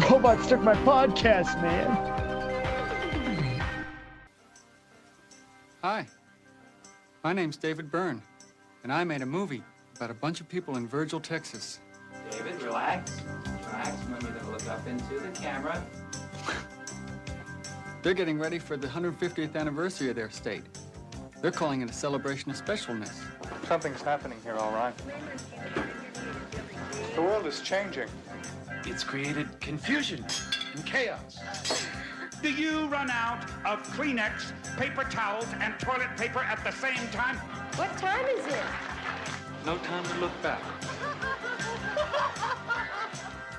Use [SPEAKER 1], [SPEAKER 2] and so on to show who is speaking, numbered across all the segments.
[SPEAKER 1] robots took my podcast, man.
[SPEAKER 2] Hi, my name's David Byrne, and I made a movie about a bunch of people in Virgil, Texas.
[SPEAKER 3] David, relax. Relax. Remember to look up into the camera.
[SPEAKER 2] They're getting ready for the 150th anniversary of their state. They're calling it a celebration of specialness.
[SPEAKER 4] Something's happening here, all right. The world is changing.
[SPEAKER 5] It's created confusion and chaos. Do you run out of Kleenex, paper towels, and toilet paper at the same time?
[SPEAKER 6] What time is it?
[SPEAKER 5] No time to look back.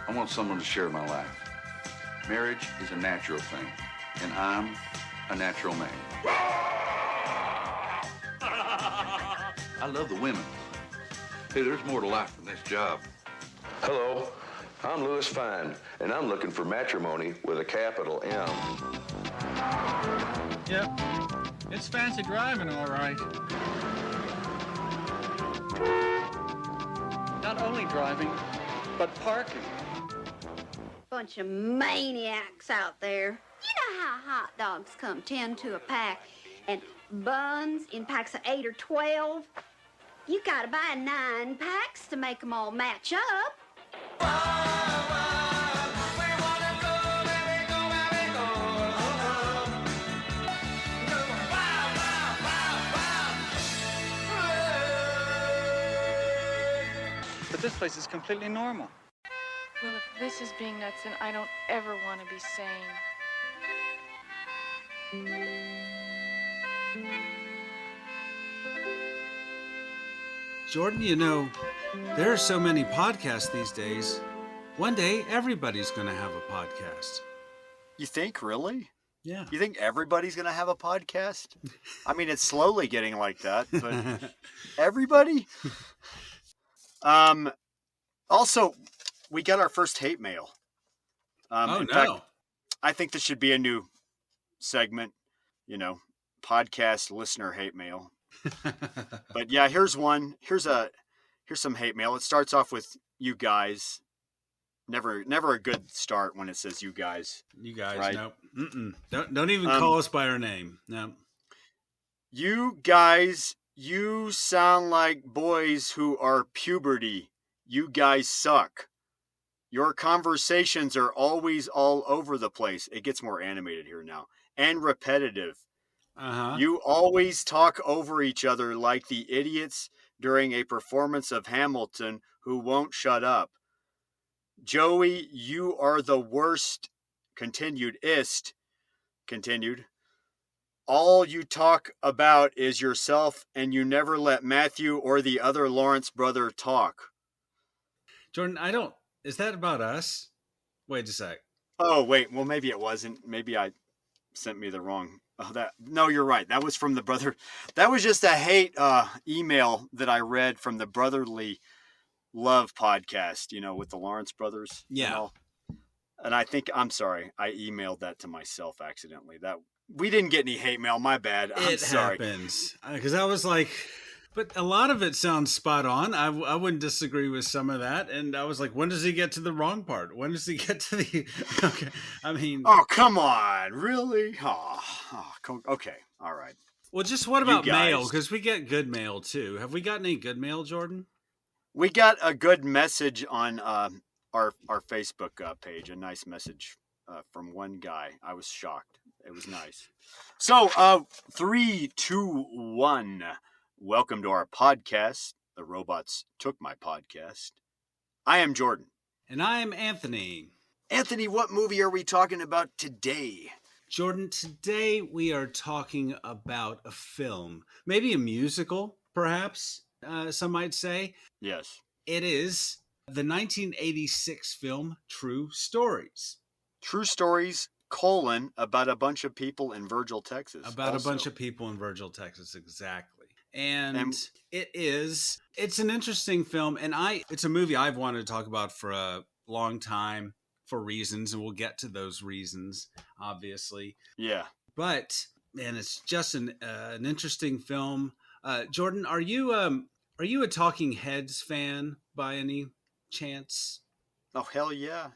[SPEAKER 7] I want someone to share my life. Marriage is a natural thing, and I'm a natural man. I love the women. Hey, there's more to life than this job.
[SPEAKER 8] Hello, I'm Louis Fine, and I'm looking for matrimony with a capital M.
[SPEAKER 2] Yep, it's fancy driving, all right. Not only driving, but parking.
[SPEAKER 6] Bunch of maniacs out there. You know how hot dogs come 10 to a pack and buns in packs of 8 or 12? You gotta buy 9 packs to make them all match up.
[SPEAKER 2] But this place is completely normal.
[SPEAKER 9] Well, if this is being nuts, then I don't ever want to be sane.
[SPEAKER 10] Jordan, you know, there are so many podcasts these days. One day, everybody's going to have a podcast.
[SPEAKER 11] You think, really?
[SPEAKER 10] Yeah.
[SPEAKER 11] You think everybody's going to have a podcast? I mean, it's slowly getting like that, but everybody? Also, we got our first hate mail. In fact, I think this should be a new segment, podcast listener hate mail. But yeah, here's one. Here's some hate mail. It starts off with you guys. Never a good start when it says you guys.
[SPEAKER 10] You guys,
[SPEAKER 11] right?
[SPEAKER 10] no. Don't even call us by our name. No.
[SPEAKER 11] You guys, you sound like boys who are puberty. You guys suck. Your conversations are always all over the place. It gets more animated here now. And repetitive.
[SPEAKER 10] Uh-huh.
[SPEAKER 11] You always talk over each other like the idiots during a performance of Hamilton who won't shut up. Joey, you are the worst. Continued. All you talk about is yourself, and you never let Matthew or the other Lawrence brother talk.
[SPEAKER 10] Jordan, is that about us? Wait a sec.
[SPEAKER 11] Oh, wait. Well, maybe it wasn't. Maybe I sent me the wrong. No, you're right. That was from the brother. That was just a hate email that I read from the Brotherly Love podcast, with the Lawrence brothers.
[SPEAKER 10] Yeah.
[SPEAKER 11] And I think, I'm sorry, I emailed that to myself accidentally. We didn't get any hate mail. My bad. I'm sorry.
[SPEAKER 10] It happens. Because I was like, but a lot of it sounds spot on. I wouldn't disagree with some of that. And I was like, when does he get to the wrong part? When does he get to the... Okay. I mean...
[SPEAKER 11] Oh, come on. Really? Okay. All right.
[SPEAKER 10] Well, just what about mail? Because we get good mail, too. Have we gotten any good mail, Jordan?
[SPEAKER 11] We got a good message on our Facebook page. A nice message from one guy. I was shocked. It was nice. So, 3, 2, 1. Welcome to our podcast. The robots took my podcast. I am Jordan.
[SPEAKER 10] And I am Anthony.
[SPEAKER 11] Anthony, what movie are we talking about today?
[SPEAKER 10] Jordan, today we are talking about a film. Maybe a musical, perhaps, some might say.
[SPEAKER 11] Yes.
[SPEAKER 10] It is the 1986 film True Stories.
[SPEAKER 11] True Stories, about a bunch of people in Virgil, Texas.
[SPEAKER 10] A bunch of people in Virgil, Texas, exactly. And it's an interesting film, and it's a movie I've wanted to talk about for a long time for reasons, and we'll get to those reasons, obviously.
[SPEAKER 11] Yeah.
[SPEAKER 10] But, man, it's just an interesting film. Jordan, are you a Talking Heads fan by any chance?
[SPEAKER 11] Oh, hell yeah.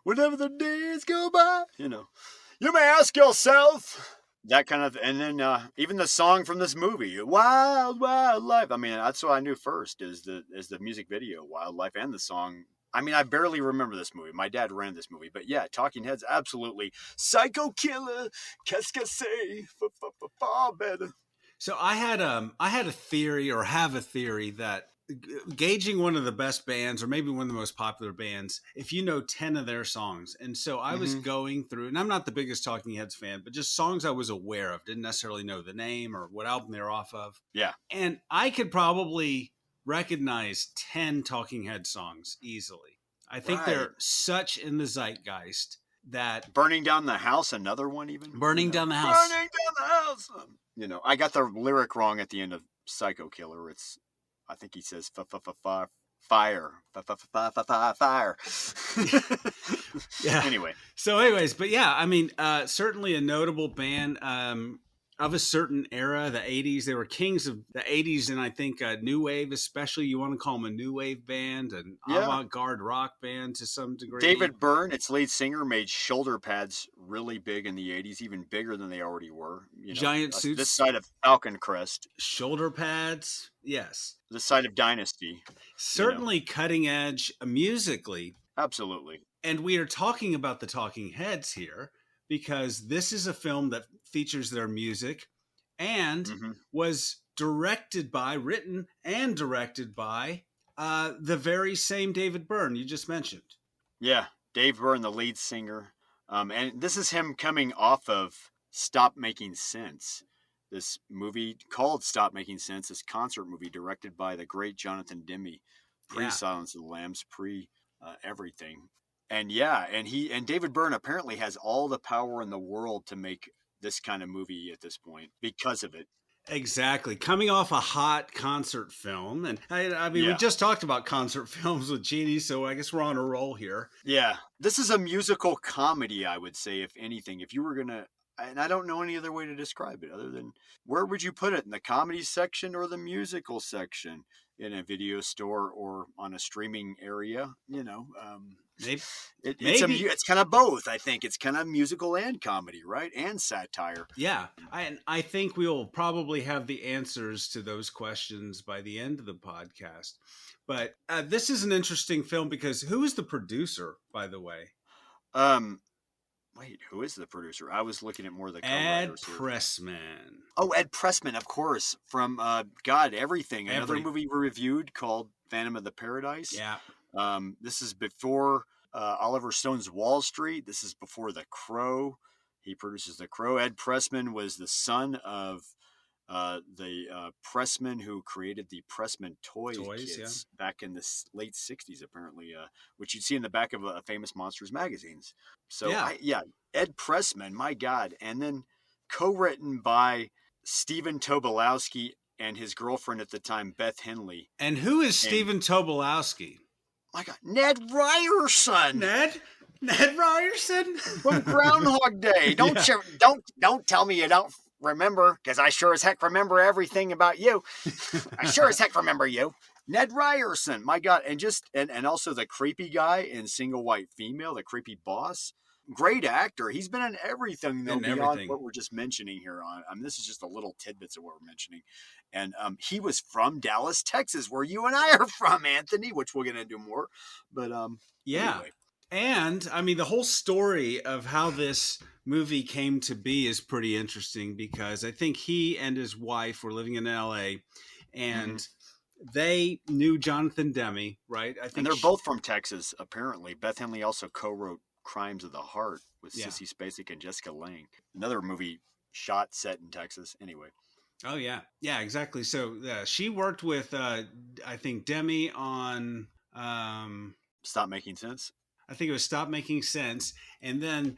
[SPEAKER 11] Whenever the days go by, you may ask yourself that kind of, and then even the song from this movie, Wild, Wild Life. I mean, that's what I knew first is the music video, Wildlife, and the song. I mean, I barely remember this movie. My dad rented this movie, but yeah, Talking Heads, absolutely. Psycho Killer, qu'est-ce que c'est, far better.
[SPEAKER 10] So I had a theory, or have a theory, that gauging one of the best bands, or maybe one of the most popular bands, if you know 10 of their songs. And so I was going through, and I'm not the biggest Talking Heads fan, but just songs I was aware of, didn't necessarily know the name or what album they're off of.
[SPEAKER 11] Yeah.
[SPEAKER 10] And I could probably recognize 10 Talking Head songs easily. I think they're such in the zeitgeist that...
[SPEAKER 11] Burning Down the House, another one even?
[SPEAKER 10] Burning Down the House.
[SPEAKER 11] Burning Down the House! I got the lyric wrong at the end of Psycho Killer. I think he says fire. Fire.
[SPEAKER 10] Yeah.
[SPEAKER 11] Anyway.
[SPEAKER 10] So anyways, but yeah, I mean, certainly a notable band of a certain era, the 80s. They were kings of the 80s, and I think new wave, especially. You want to call them a new wave band, an avant-garde rock band to some degree.
[SPEAKER 11] David Byrne, its lead singer, made shoulder pads really big in the 80s, even bigger than they already were.
[SPEAKER 10] Giant suits.
[SPEAKER 11] This side of Falcon Crest.
[SPEAKER 10] Shoulder pads, yes.
[SPEAKER 11] This side of Dynasty.
[SPEAKER 10] Certainly cutting edge musically.
[SPEAKER 11] Absolutely.
[SPEAKER 10] And we are talking about the Talking Heads here, because this is a film that features their music and was written and directed by the very same David Byrne you just mentioned.
[SPEAKER 11] Yeah, Dave Byrne, the lead singer. And this is him coming off of Stop Making Sense, this movie called Stop Making Sense, this concert movie directed by the great Jonathan Demme, pre-Silence of the Lambs, everything. And and David Byrne apparently has all the power in the world to make this kind of movie at this point because of it.
[SPEAKER 10] Exactly. Coming off a hot concert film. And I mean, we just talked about concert films with Jeannie, so I guess we're on a roll here.
[SPEAKER 11] Yeah. This is a musical comedy, I would say, if anything. If you were going to, and I don't know any other way to describe it other than, where would you put it? In the comedy section or the musical section? In a video store or on a streaming area,
[SPEAKER 10] Maybe.
[SPEAKER 11] It's kind of both. I think it's kind of musical and comedy, right? And satire.
[SPEAKER 10] Yeah. I think we'll probably have the answers to those questions by the end of the podcast. But this is an interesting film because who is the producer, by the way?
[SPEAKER 11] Wait, who is the producer? I was looking at more of the
[SPEAKER 10] Ed
[SPEAKER 11] co-writers here.
[SPEAKER 10] Pressman.
[SPEAKER 11] Oh, Ed Pressman, of course, from Everything. Another movie we reviewed called Phantom of the Paradise.
[SPEAKER 10] Yeah.
[SPEAKER 11] This is before Oliver Stone's Wall Street. This is before The Crow. He produces The Crow. Ed Pressman was the son of the Pressman who created the Pressman toys kits back in the late 60s, apparently, which you'd see in the back of famous Monsters magazines. So, Ed Pressman, my God. And then co-written by Stephen Tobolowsky and his girlfriend at the time, Beth Henley.
[SPEAKER 10] And who is Stephen Tobolowsky?
[SPEAKER 11] My God, Ned Ryerson.
[SPEAKER 10] Ned Ryerson
[SPEAKER 11] from Groundhog Day. Don't tell me you don't remember, because I sure as heck remember everything about you. I sure as heck remember you. Ned Ryerson, my God, and also the creepy guy in Single White Female, the creepy boss. Great actor. He's been in everything though, beyond what we're just mentioning here. This is just a little tidbits of what we're mentioning. And he was from Dallas, Texas, where you and I are from, Anthony, which we're going to do more. But anyway.
[SPEAKER 10] And I mean, the whole story of how this movie came to be is pretty interesting, because I think he and his wife were living in LA, and they knew Jonathan Demme, right? I think,
[SPEAKER 11] and they're both from Texas, apparently. Beth Henley also co-wrote Crimes of the Heart with Sissy Spacek and Jessica Lange. Another movie set in Texas. Anyway.
[SPEAKER 10] Oh, yeah. Yeah, exactly. So she worked with, I think, Demme on...
[SPEAKER 11] Stop Making Sense.
[SPEAKER 10] I think it was Stop Making Sense. And then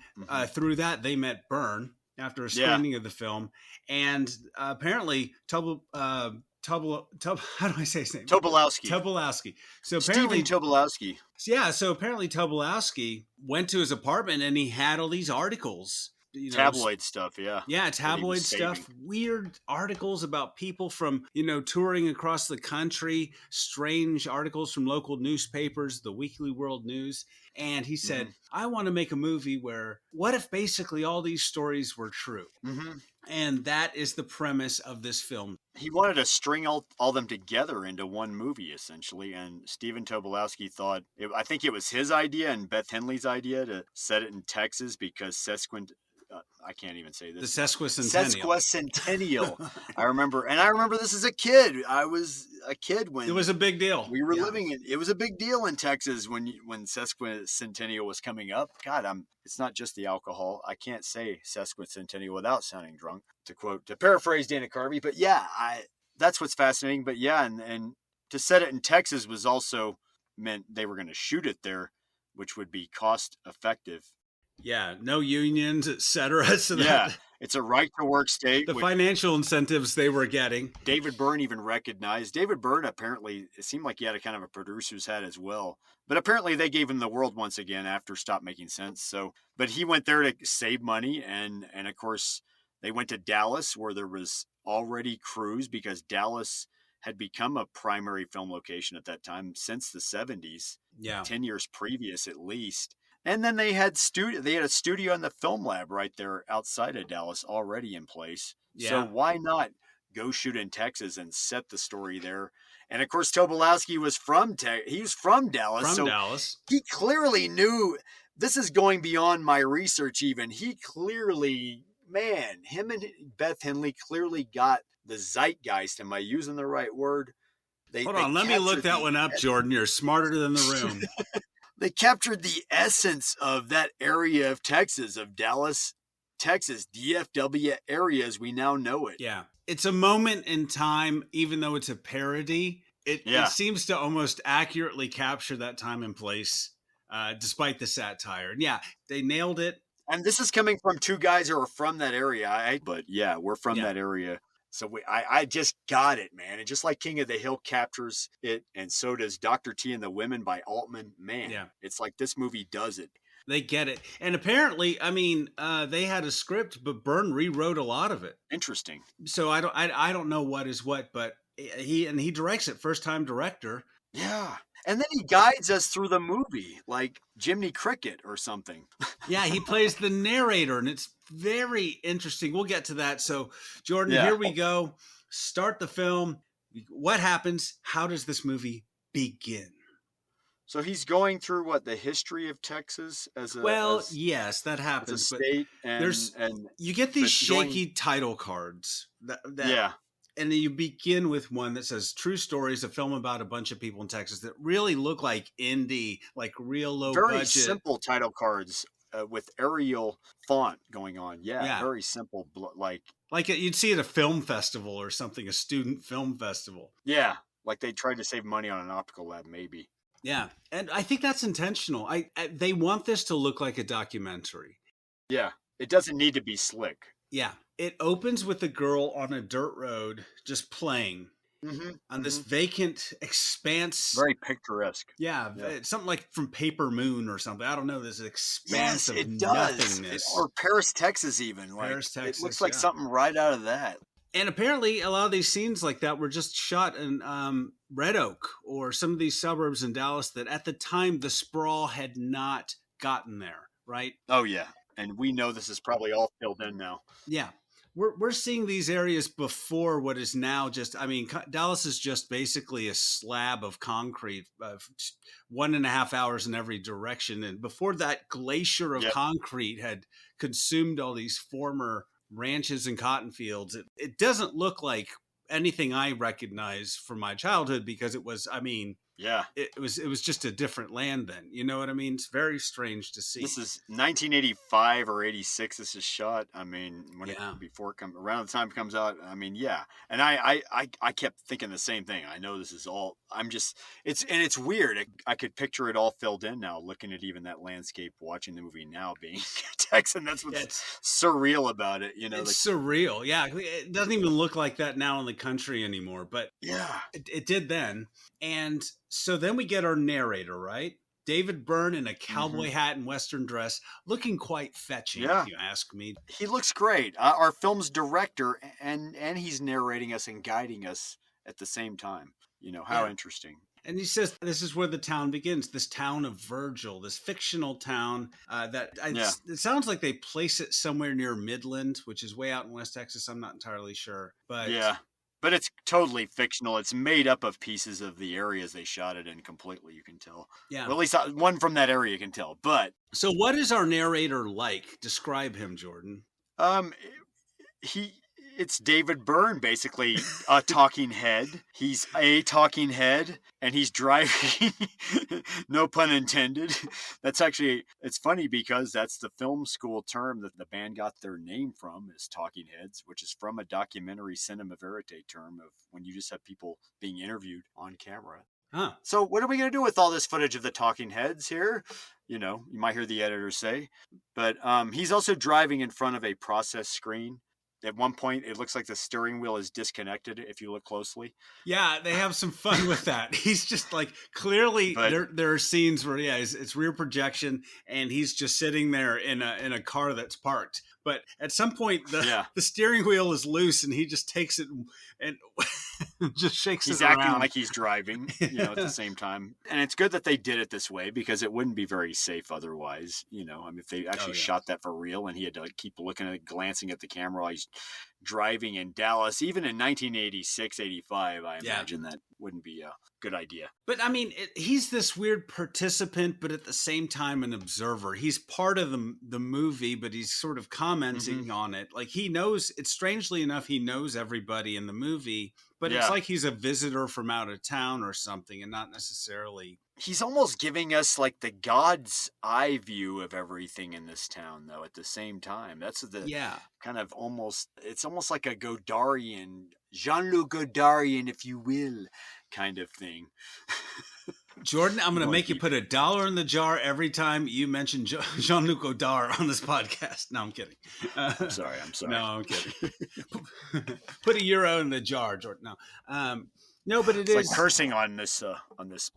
[SPEAKER 10] through that, they met Byrne after a screening of the film. And apparently, how do I say his name?
[SPEAKER 11] Tobolowsky.
[SPEAKER 10] So apparently,
[SPEAKER 11] Stephen Tobolowsky.
[SPEAKER 10] Yeah, so apparently Tobolowsky went to his apartment and he had all these articles
[SPEAKER 11] tabloid stuff. Yeah.
[SPEAKER 10] Yeah. Tabloid stuff, weird articles about people from, touring across the country, strange articles from local newspapers, the Weekly World News. And he said, I want to make a movie where, what if basically all these stories were true? And that is the premise of this film.
[SPEAKER 11] He wanted to string all them together into one movie, essentially. And Stephen Tobolowsky thought, I think it was his idea and Beth Henley's idea to set it in Texas because I can't even say this.
[SPEAKER 10] The
[SPEAKER 11] Sesquicentennial. I remember this as a kid. I was a kid when
[SPEAKER 10] it was a big deal.
[SPEAKER 11] We were living it. It was a big deal in Texas when Sesquicentennial was coming up. God, it's not just the alcohol. I can't say Sesquicentennial without sounding drunk, to paraphrase Dana Carvey. But yeah, that's what's fascinating. But yeah, and to set it in Texas was also meant they were going to shoot it there, which would be cost effective.
[SPEAKER 10] Yeah, no unions, etc. So
[SPEAKER 11] it's a right-to-work state.
[SPEAKER 10] The financial incentives they were getting.
[SPEAKER 11] David Byrne even recognized. David Byrne, apparently, it seemed like he had a kind of a producer's hat as well. But apparently they gave him the world once again after Stop Making Sense. But he went there to save money. And of course, they went to Dallas where there was already crews because Dallas had become a primary film location at that time since the 70s.
[SPEAKER 10] Yeah.
[SPEAKER 11] 10 years previous, at least. And then they had a studio in the film lab right there outside of Dallas already in place. Yeah. So why not go shoot in Texas and set the story there? And of course, Tobolowsky was from Dallas.
[SPEAKER 10] Dallas.
[SPEAKER 11] He clearly knew this is going beyond my research even. He clearly, him and Beth Henley clearly got the zeitgeist. Am I using the right word?
[SPEAKER 10] Hold on, let me look that one up, Jordan. You're smarter than the room.
[SPEAKER 11] They captured the essence of that area of Texas, of Dallas, Texas, DFW area as we now know it.
[SPEAKER 10] Yeah. It's a moment in time, even though it's a parody. It seems to almost accurately capture that time and place, despite the satire. And yeah, they nailed it.
[SPEAKER 11] And this is coming from two guys who are from that area. But yeah, we're from that area. So I just got it, man. And just like King of the Hill captures it, and so does Dr. T and the Women by Altman, it's like this movie does it.
[SPEAKER 10] They get it. And apparently, they had a script, but Byrne rewrote a lot of it.
[SPEAKER 11] Interesting.
[SPEAKER 10] So I don't know what is what, but he directs it, first-time director.
[SPEAKER 11] Yeah. And then he guides us through the movie, like Jiminy Cricket or something.
[SPEAKER 10] Yeah, he plays the narrator, and it's very interesting. We'll get to that. So, Jordan, here we go. Start the film. What happens? How does this movie begin?
[SPEAKER 11] So he's going through the history of Texas
[SPEAKER 10] yes, that happens.
[SPEAKER 11] As a state, and
[SPEAKER 10] you get these shaky title cards. And then you begin with one that says True Stories, a film about a bunch of people in Texas that really look like indie, like real low budget.
[SPEAKER 11] Very simple title cards with Arial font going on. Yeah, very simple. Like
[SPEAKER 10] you'd see at a film festival or something, a student film festival.
[SPEAKER 11] Yeah, like they tried to save money on an optical lab, maybe.
[SPEAKER 10] Yeah, and I think that's intentional. They want this to look like a documentary.
[SPEAKER 11] Yeah, it doesn't need to be slick.
[SPEAKER 10] Yeah. It opens with a girl on a dirt road just playing on this vacant expanse.
[SPEAKER 11] Very picturesque.
[SPEAKER 10] Yeah. It's something like from Paper Moon or something. I don't know. This expanse of nothingness.
[SPEAKER 11] Or Paris, Texas even.
[SPEAKER 10] Paris, Texas.
[SPEAKER 11] It looks like something right out of that.
[SPEAKER 10] And apparently a lot of these scenes like that were just shot in Red Oak or some of these suburbs in Dallas that at the time the sprawl had not gotten there, right?
[SPEAKER 11] Oh, yeah. And we know this is probably all filled in now.
[SPEAKER 10] Yeah. We're seeing these areas before what is now Dallas is just basically a slab of concrete, 1.5 hours in every direction. And before that glacier of concrete had consumed all these former ranches and cotton fields, it doesn't look like anything I recognize from my childhood because it was, it was just a different land then. You know what I mean? It's very strange to see.
[SPEAKER 11] This is 1985 or 86. This is shot. Before around the time it comes out. And I kept thinking the same thing. I know this is all. It's weird. I could picture it all filled in now. Looking at even that landscape, watching the movie now, being Texan. That's what's surreal about it.
[SPEAKER 10] It's surreal. Yeah, it doesn't even look like that now in the country anymore. But
[SPEAKER 11] yeah,
[SPEAKER 10] it did then. And so then we get our narrator, right? David Byrne in a cowboy hat and Western dress, looking quite fetching, if you ask me.
[SPEAKER 11] He looks great. Our film's director, and he's narrating us and guiding us at the same time. How interesting.
[SPEAKER 10] And he says this is where the town begins, this town of Virgil, this fictional town it sounds like they place it somewhere near Midland, which is way out in West Texas. I'm not entirely sure. But
[SPEAKER 11] But it's totally fictional. It's made up of pieces of the areas they shot it in completely, you can tell.
[SPEAKER 10] Yeah.
[SPEAKER 11] Well, at least one from that area can tell. But
[SPEAKER 10] so what is our narrator like? Describe him, Jordan.
[SPEAKER 11] It's David Byrne, basically a talking head. He's a talking head, and he's driving. No pun intended. It's funny because that's the film school term that the band got their name from, is talking heads, which is from a documentary cinema verite term of when you just have people being interviewed on camera.
[SPEAKER 10] Huh.
[SPEAKER 11] So what are we going to do with all this footage of the talking heads here? You might hear the editor say. But he's also driving in front of a process screen. At one point, it looks like the steering wheel is disconnected if you look closely.
[SPEAKER 10] Yeah, they have some fun with that. He's just like, clearly there are scenes where, it's rear projection and he's just sitting there in a car that's parked. But at some point, the steering wheel is loose and he just takes it and just shakes it around.
[SPEAKER 11] He's acting like he's driving, at the same time. And it's good that they did it this way because it wouldn't be very safe otherwise. If they actually shot that for real and he had to keep glancing at the camera while he's driving in Dallas, even in 1986, 85, I imagine that wouldn't be a good idea.
[SPEAKER 10] But I mean, he's this weird participant, but at the same time an observer. He's part of the movie, but he's sort of commenting on it. Like he knows, it's strangely enough, he knows everybody in the movie, but it's like he's a visitor from out of town or something and not necessarily...
[SPEAKER 11] He's almost giving us like the God's eye view of everything in this town, though, at the same time. That's the kind of it's almost like a Godarian, Jean-Luc Godarian, if you will, kind of thing.
[SPEAKER 10] Jordan, I'm going to make you put $1 in the jar every time you mention Jean-Luc Godard on this podcast. No, I'm kidding.
[SPEAKER 11] I'm sorry.
[SPEAKER 10] No, I'm kidding. Put €1 in the jar, Jordan. No. No, but it's
[SPEAKER 11] like cursing on this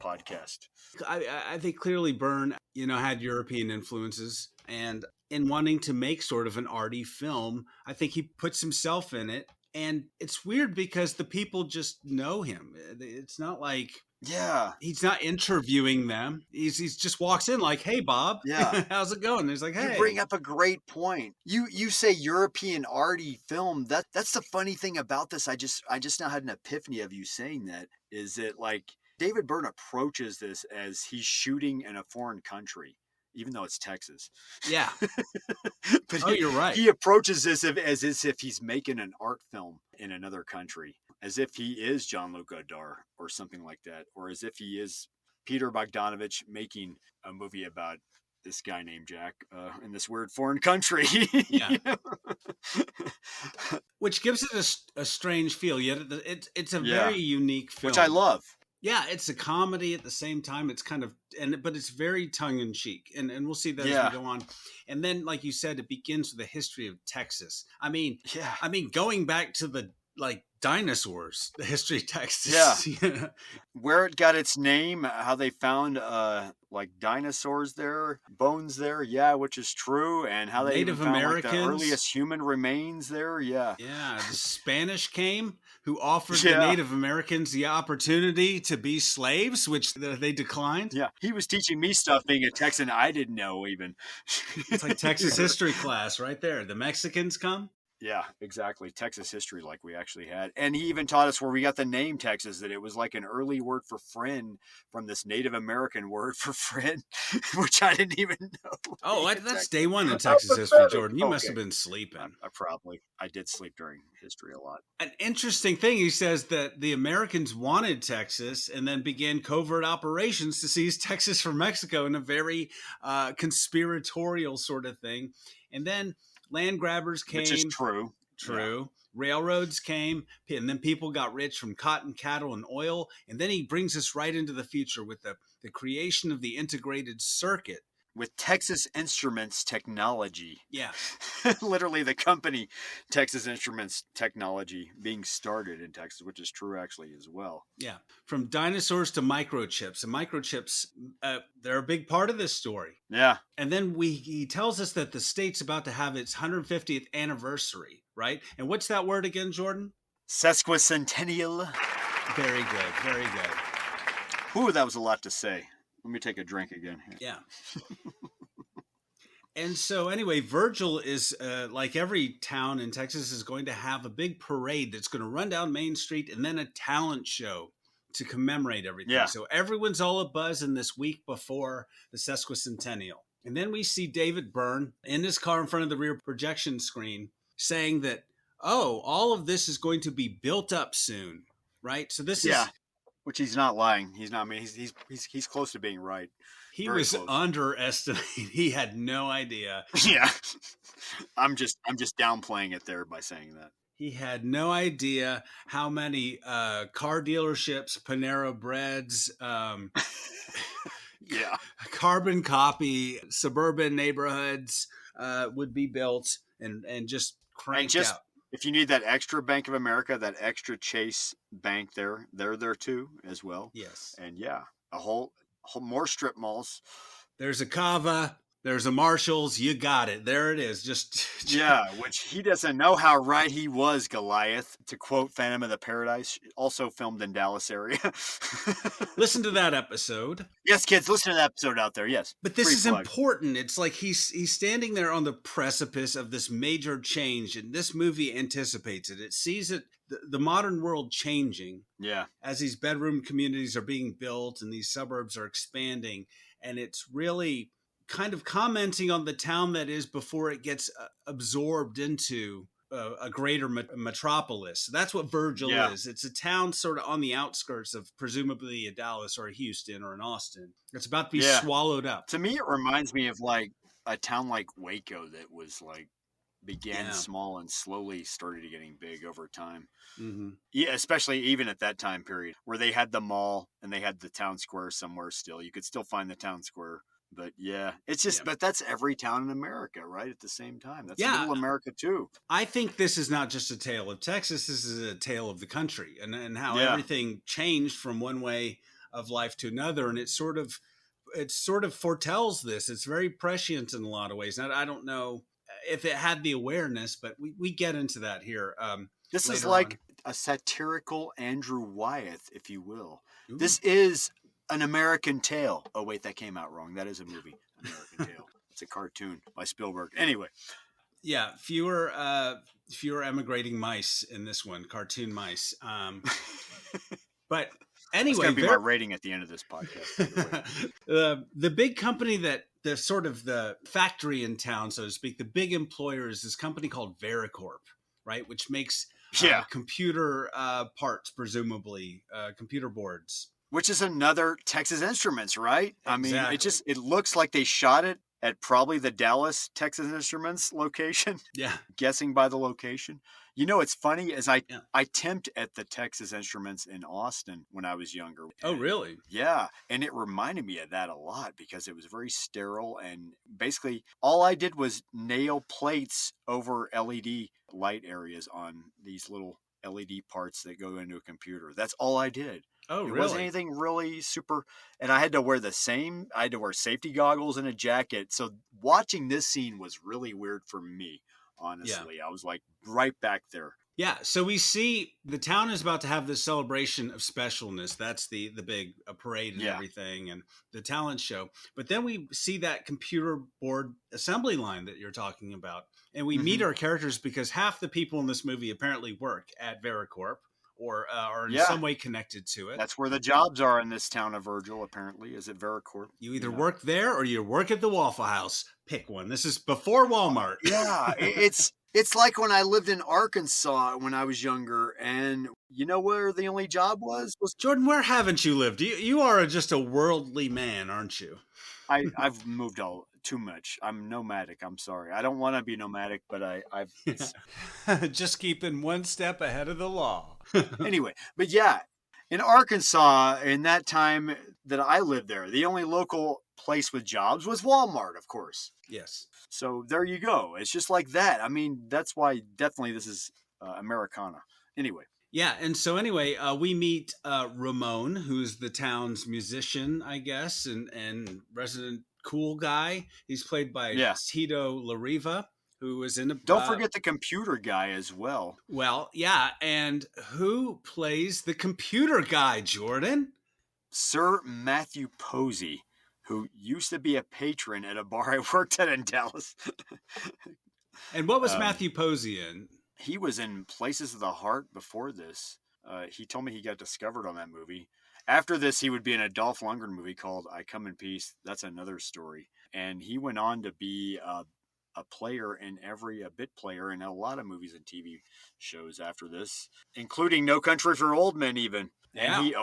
[SPEAKER 11] podcast.
[SPEAKER 10] I think clearly Byrne, had European influences, and in wanting to make sort of an arty film, I think he puts himself in it. And it's weird because the people just know him. It's not like he's not interviewing them. He's just walks in like, "Hey, Bob, how's it going?" And he's like, "Hey."
[SPEAKER 11] You bring up a great point. You say European arty film. That's the funny thing about this. I just now had an epiphany of you saying that. Is it like David Byrne approaches this as he's shooting in a foreign country, even though it's Texas.
[SPEAKER 10] Yeah.
[SPEAKER 11] But
[SPEAKER 10] you're right.
[SPEAKER 11] He approaches this as if he's making an art film in another country, as if he is Jean-Luc Godard or something like that, or as if he is Peter Bogdanovich making a movie about this guy named Jack in this weird foreign country.
[SPEAKER 10] Yeah. Which gives it a strange feel. Yet it's a very unique film.
[SPEAKER 11] Which I love.
[SPEAKER 10] Yeah, it's a comedy at the same time. It's kind of, but it's very tongue in cheek, and we'll see that as we go on. And then, like you said, it begins with the history of Texas. I mean, going back to the dinosaurs, the history of Texas.
[SPEAKER 11] Yeah. Where it got its name, how they found dinosaurs there, bones there, which is true, and how they
[SPEAKER 10] Native
[SPEAKER 11] found
[SPEAKER 10] Americans,
[SPEAKER 11] the earliest human remains there,
[SPEAKER 10] the Spanish came, who offered the Native Americans the opportunity to be slaves, which they declined.
[SPEAKER 11] Yeah, he was teaching me stuff being a Texan I didn't know even.
[SPEAKER 10] It's like Texas history class right there. The Mexicans come.
[SPEAKER 11] Yeah, exactly. Texas history like we actually had. And he even taught us where we got the name Texas, that it was like an early word for friend from this Native American word for friend, which I didn't even know.
[SPEAKER 10] Oh, that's day one in Texas history, Jordan. You must have been sleeping.
[SPEAKER 11] I did sleep during history a lot.
[SPEAKER 10] An interesting thing, he says that the Americans wanted Texas and then began covert operations to seize Texas from Mexico in a very conspiratorial sort of thing. And then land grabbers came.
[SPEAKER 11] Which is true.
[SPEAKER 10] True.
[SPEAKER 11] Yeah.
[SPEAKER 10] Railroads came, and then people got rich from cotton, cattle, and oil. And then he brings us right into the future with the creation of the integrated circuit,
[SPEAKER 11] with Texas Instruments Technology.
[SPEAKER 10] Yeah.
[SPEAKER 11] Literally the company Texas Instruments Technology being started in Texas, which is true actually as well.
[SPEAKER 10] Yeah. From dinosaurs to microchips. And microchips, they're a big part of this story.
[SPEAKER 11] Yeah.
[SPEAKER 10] And then he tells us that the state's about to have its 150th anniversary, right? And what's that word again, Jordan?
[SPEAKER 11] Sesquicentennial.
[SPEAKER 10] Very good. Very good.
[SPEAKER 11] Ooh, that was a lot to say. Let me take a drink again here.
[SPEAKER 10] Yeah. And so anyway, Virgil is like every town in Texas is going to have a big parade that's going to run down Main Street and then a talent show to commemorate everything.
[SPEAKER 11] Yeah.
[SPEAKER 10] So everyone's all abuzz in this week before the sesquicentennial. And then we see David Byrne in his car in front of the rear projection screen saying that, oh, all of this is going to be built up soon, right? So this is...
[SPEAKER 11] Which he's not lying. He's not. I mean, he's close to being right.
[SPEAKER 10] He was underestimating. He had no idea.
[SPEAKER 11] Yeah, I'm just downplaying it there by saying that.
[SPEAKER 10] He had no idea how many car dealerships, Panera Breads, carbon copy, suburban neighborhoods would be built and just cranked out.
[SPEAKER 11] If you need that extra Bank of America, that extra Chase Bank they're there too as well.
[SPEAKER 10] Yes.
[SPEAKER 11] And yeah, a whole more strip malls.
[SPEAKER 10] There's a Cava, there's a Marshalls, you got it. There it is. Just
[SPEAKER 11] yeah, which he doesn't know how right he was, Goliath, to quote Phantom of the Paradise, also filmed in Dallas area.
[SPEAKER 10] Listen to that episode.
[SPEAKER 11] Yes, kids, listen to that episode out there. Yes.
[SPEAKER 10] But this is important. It's like he's standing there on the precipice of this major change, and this movie anticipates it. It sees it, the modern world changing.
[SPEAKER 11] Yeah.
[SPEAKER 10] As these bedroom communities are being built and these suburbs are expanding, and it's really kind of commenting on the town that is before it gets absorbed into a greater metropolis. That's what Virgil is. It's a town sort of on the outskirts of presumably a Dallas or a Houston or an Austin. It's about to be swallowed up.
[SPEAKER 11] To me, it reminds me of like a town like Waco that was like began small and slowly started getting big over time.
[SPEAKER 10] Mm-hmm.
[SPEAKER 11] Yeah, especially even at that time period where they had the mall and they had the town square somewhere still. You could still find the town square. But yeah, it's just, but that's every town in America, right? At the same time. That's little America too.
[SPEAKER 10] I think this is not just a tale of Texas. This is a tale of the country and how everything changed from one way of life to another. And it sort of foretells this. It's very prescient in a lot of ways. Now, I don't know if it had the awareness, but we get into that here.
[SPEAKER 11] This is like a satirical Andrew Wyeth, if you will.
[SPEAKER 10] Ooh.
[SPEAKER 11] This is an American Tale. Oh, wait, that came out wrong. That is a movie. American Tale. It's a cartoon by Spielberg. Anyway.
[SPEAKER 10] Yeah, fewer emigrating mice in this one, cartoon mice. But anyway.
[SPEAKER 11] It's going to be my rating at the end of this podcast.
[SPEAKER 10] The big company that the sort of the factory in town, so to speak, the big employer is this company called Vericorp, right? Which makes computer parts, presumably, computer boards.
[SPEAKER 11] Which is another Texas Instruments, right?
[SPEAKER 10] Exactly.
[SPEAKER 11] I mean, it looks like they shot it at probably the Dallas Texas Instruments location.
[SPEAKER 10] Yeah.
[SPEAKER 11] Guessing by the location. You know, it's funny as I temped at the Texas Instruments in Austin when I was younger.
[SPEAKER 10] Oh, really?
[SPEAKER 11] Yeah. And it reminded me of that a lot because it was very sterile. And basically all I did was nail plates over LED light areas on these little LED parts that go into a computer. That's all I did.
[SPEAKER 10] Oh, really?
[SPEAKER 11] It wasn't anything really super. And I had to wear I had to wear safety goggles and a jacket. So watching this scene was really weird for me, honestly. Yeah. I was like right back there.
[SPEAKER 10] Yeah. So we see the town is about to have this celebration of specialness. That's the big parade and everything and the talent show. But then we see that computer board assembly line that you're talking about. And we meet our characters because half the people in this movie apparently work at Vericorp. Or are in some way connected to it.
[SPEAKER 11] That's where the jobs are in this town of Virgil, apparently, is at Vericorp.
[SPEAKER 10] You either work there or you work at the Waffle House. Pick one. This is before Walmart.
[SPEAKER 11] Yeah, it's like when I lived in Arkansas when I was younger, and you know where the only job was?
[SPEAKER 10] Jordan, where haven't you lived? You are just a worldly man, aren't you?
[SPEAKER 11] I've moved too much. I'm nomadic. I'm sorry. I don't want to be nomadic, but I've
[SPEAKER 10] just keeping one step ahead of the law.
[SPEAKER 11] Anyway, but yeah, In Arkansas, in that time that I lived there, the only local place with jobs was Walmart, of course.
[SPEAKER 10] Yes.
[SPEAKER 11] So there you go. It's just like that. I mean, that's why definitely this is Americana. Anyway.
[SPEAKER 10] Yeah, and so anyway, we meet Ramon, who's the town's musician, I guess, and resident cool guy. He's played by Tito Lariva, who was in a...
[SPEAKER 11] Don't forget the computer guy as well.
[SPEAKER 10] Well, yeah, and who plays the computer guy, Jordan?
[SPEAKER 11] Sir Matthew Posey, who used to be a patron at a bar I worked at in Dallas.
[SPEAKER 10] And what was Matthew Posey in?
[SPEAKER 11] He was in Places of the Heart before this. He told me he got discovered on that movie. After this, he would be in a Dolph Lundgren movie called I Come in Peace. That's another story. And he went on to be a player in a bit player in a lot of movies and TV shows after this, including No Country for Old Men even. And he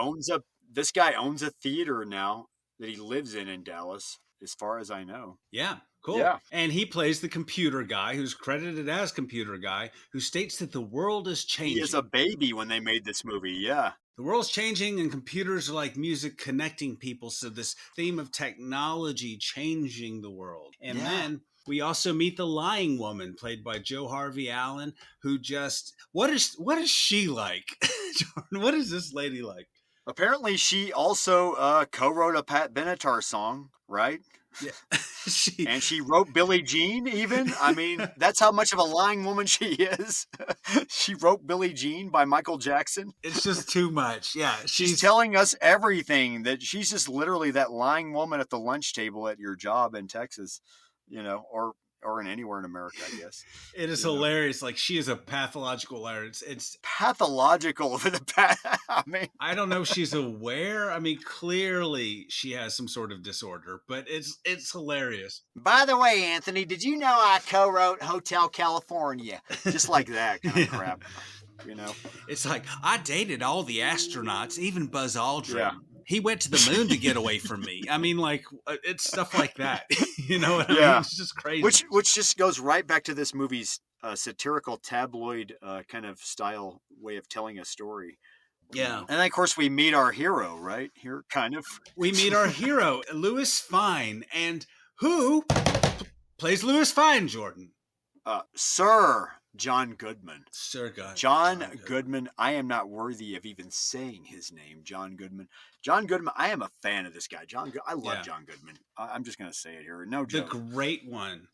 [SPEAKER 11] this guy owns a theater now that he lives in Dallas, as far as I know.
[SPEAKER 10] Yeah. Cool.
[SPEAKER 11] Yeah.
[SPEAKER 10] And he plays the computer guy, who's credited as computer guy, who states that the world is changing.
[SPEAKER 11] He is a baby when they made this movie. Yeah.
[SPEAKER 10] The world's changing and computers are like music connecting people. So this theme of technology changing the world. And then we also meet the lying woman played by Joe Harvey Allen, who just, what is she like? Jordan, what is this lady like?
[SPEAKER 11] Apparently she also co-wrote a Pat Benatar song, right?
[SPEAKER 10] Yeah.
[SPEAKER 11] And she wrote Billie Jean even. I mean, that's how much of a lying woman she is. She wrote Billie Jean by Michael Jackson.
[SPEAKER 10] It's just too much. Yeah.
[SPEAKER 11] She's telling us everything, that she's just literally that lying woman at the lunch table at your job in Texas, or in anywhere in America, I guess.
[SPEAKER 10] It is hilarious. Like, she is a pathological liar. It's
[SPEAKER 11] pathological for the I mean,
[SPEAKER 10] I don't know if she's aware. I mean, clearly she has some sort of disorder, but it's hilarious.
[SPEAKER 11] By the way, Anthony, did you know I co-wrote Hotel California? Just like that kind of crap.
[SPEAKER 10] It's like, I dated all the astronauts, even Buzz Aldrin.
[SPEAKER 11] Yeah.
[SPEAKER 10] He went to the moon to get away from me. I mean, like, it's stuff like that. You know what I mean? It's just crazy.
[SPEAKER 11] Which just goes right back to this movie's satirical tabloid kind of style way of telling a story.
[SPEAKER 10] Yeah.
[SPEAKER 11] And then, of course, we meet our hero, right? Here, kind of.
[SPEAKER 10] We meet our hero, Louis Fine. And who plays Louis Fine, Jordan?
[SPEAKER 11] Sir John Goodman.
[SPEAKER 10] Sir God.
[SPEAKER 11] John Goodman. I am not worthy of even saying his name, John Goodman. John Goodman, I am a fan of this guy. I love John Goodman. I'm just going to say it here. No joke.
[SPEAKER 10] The great one.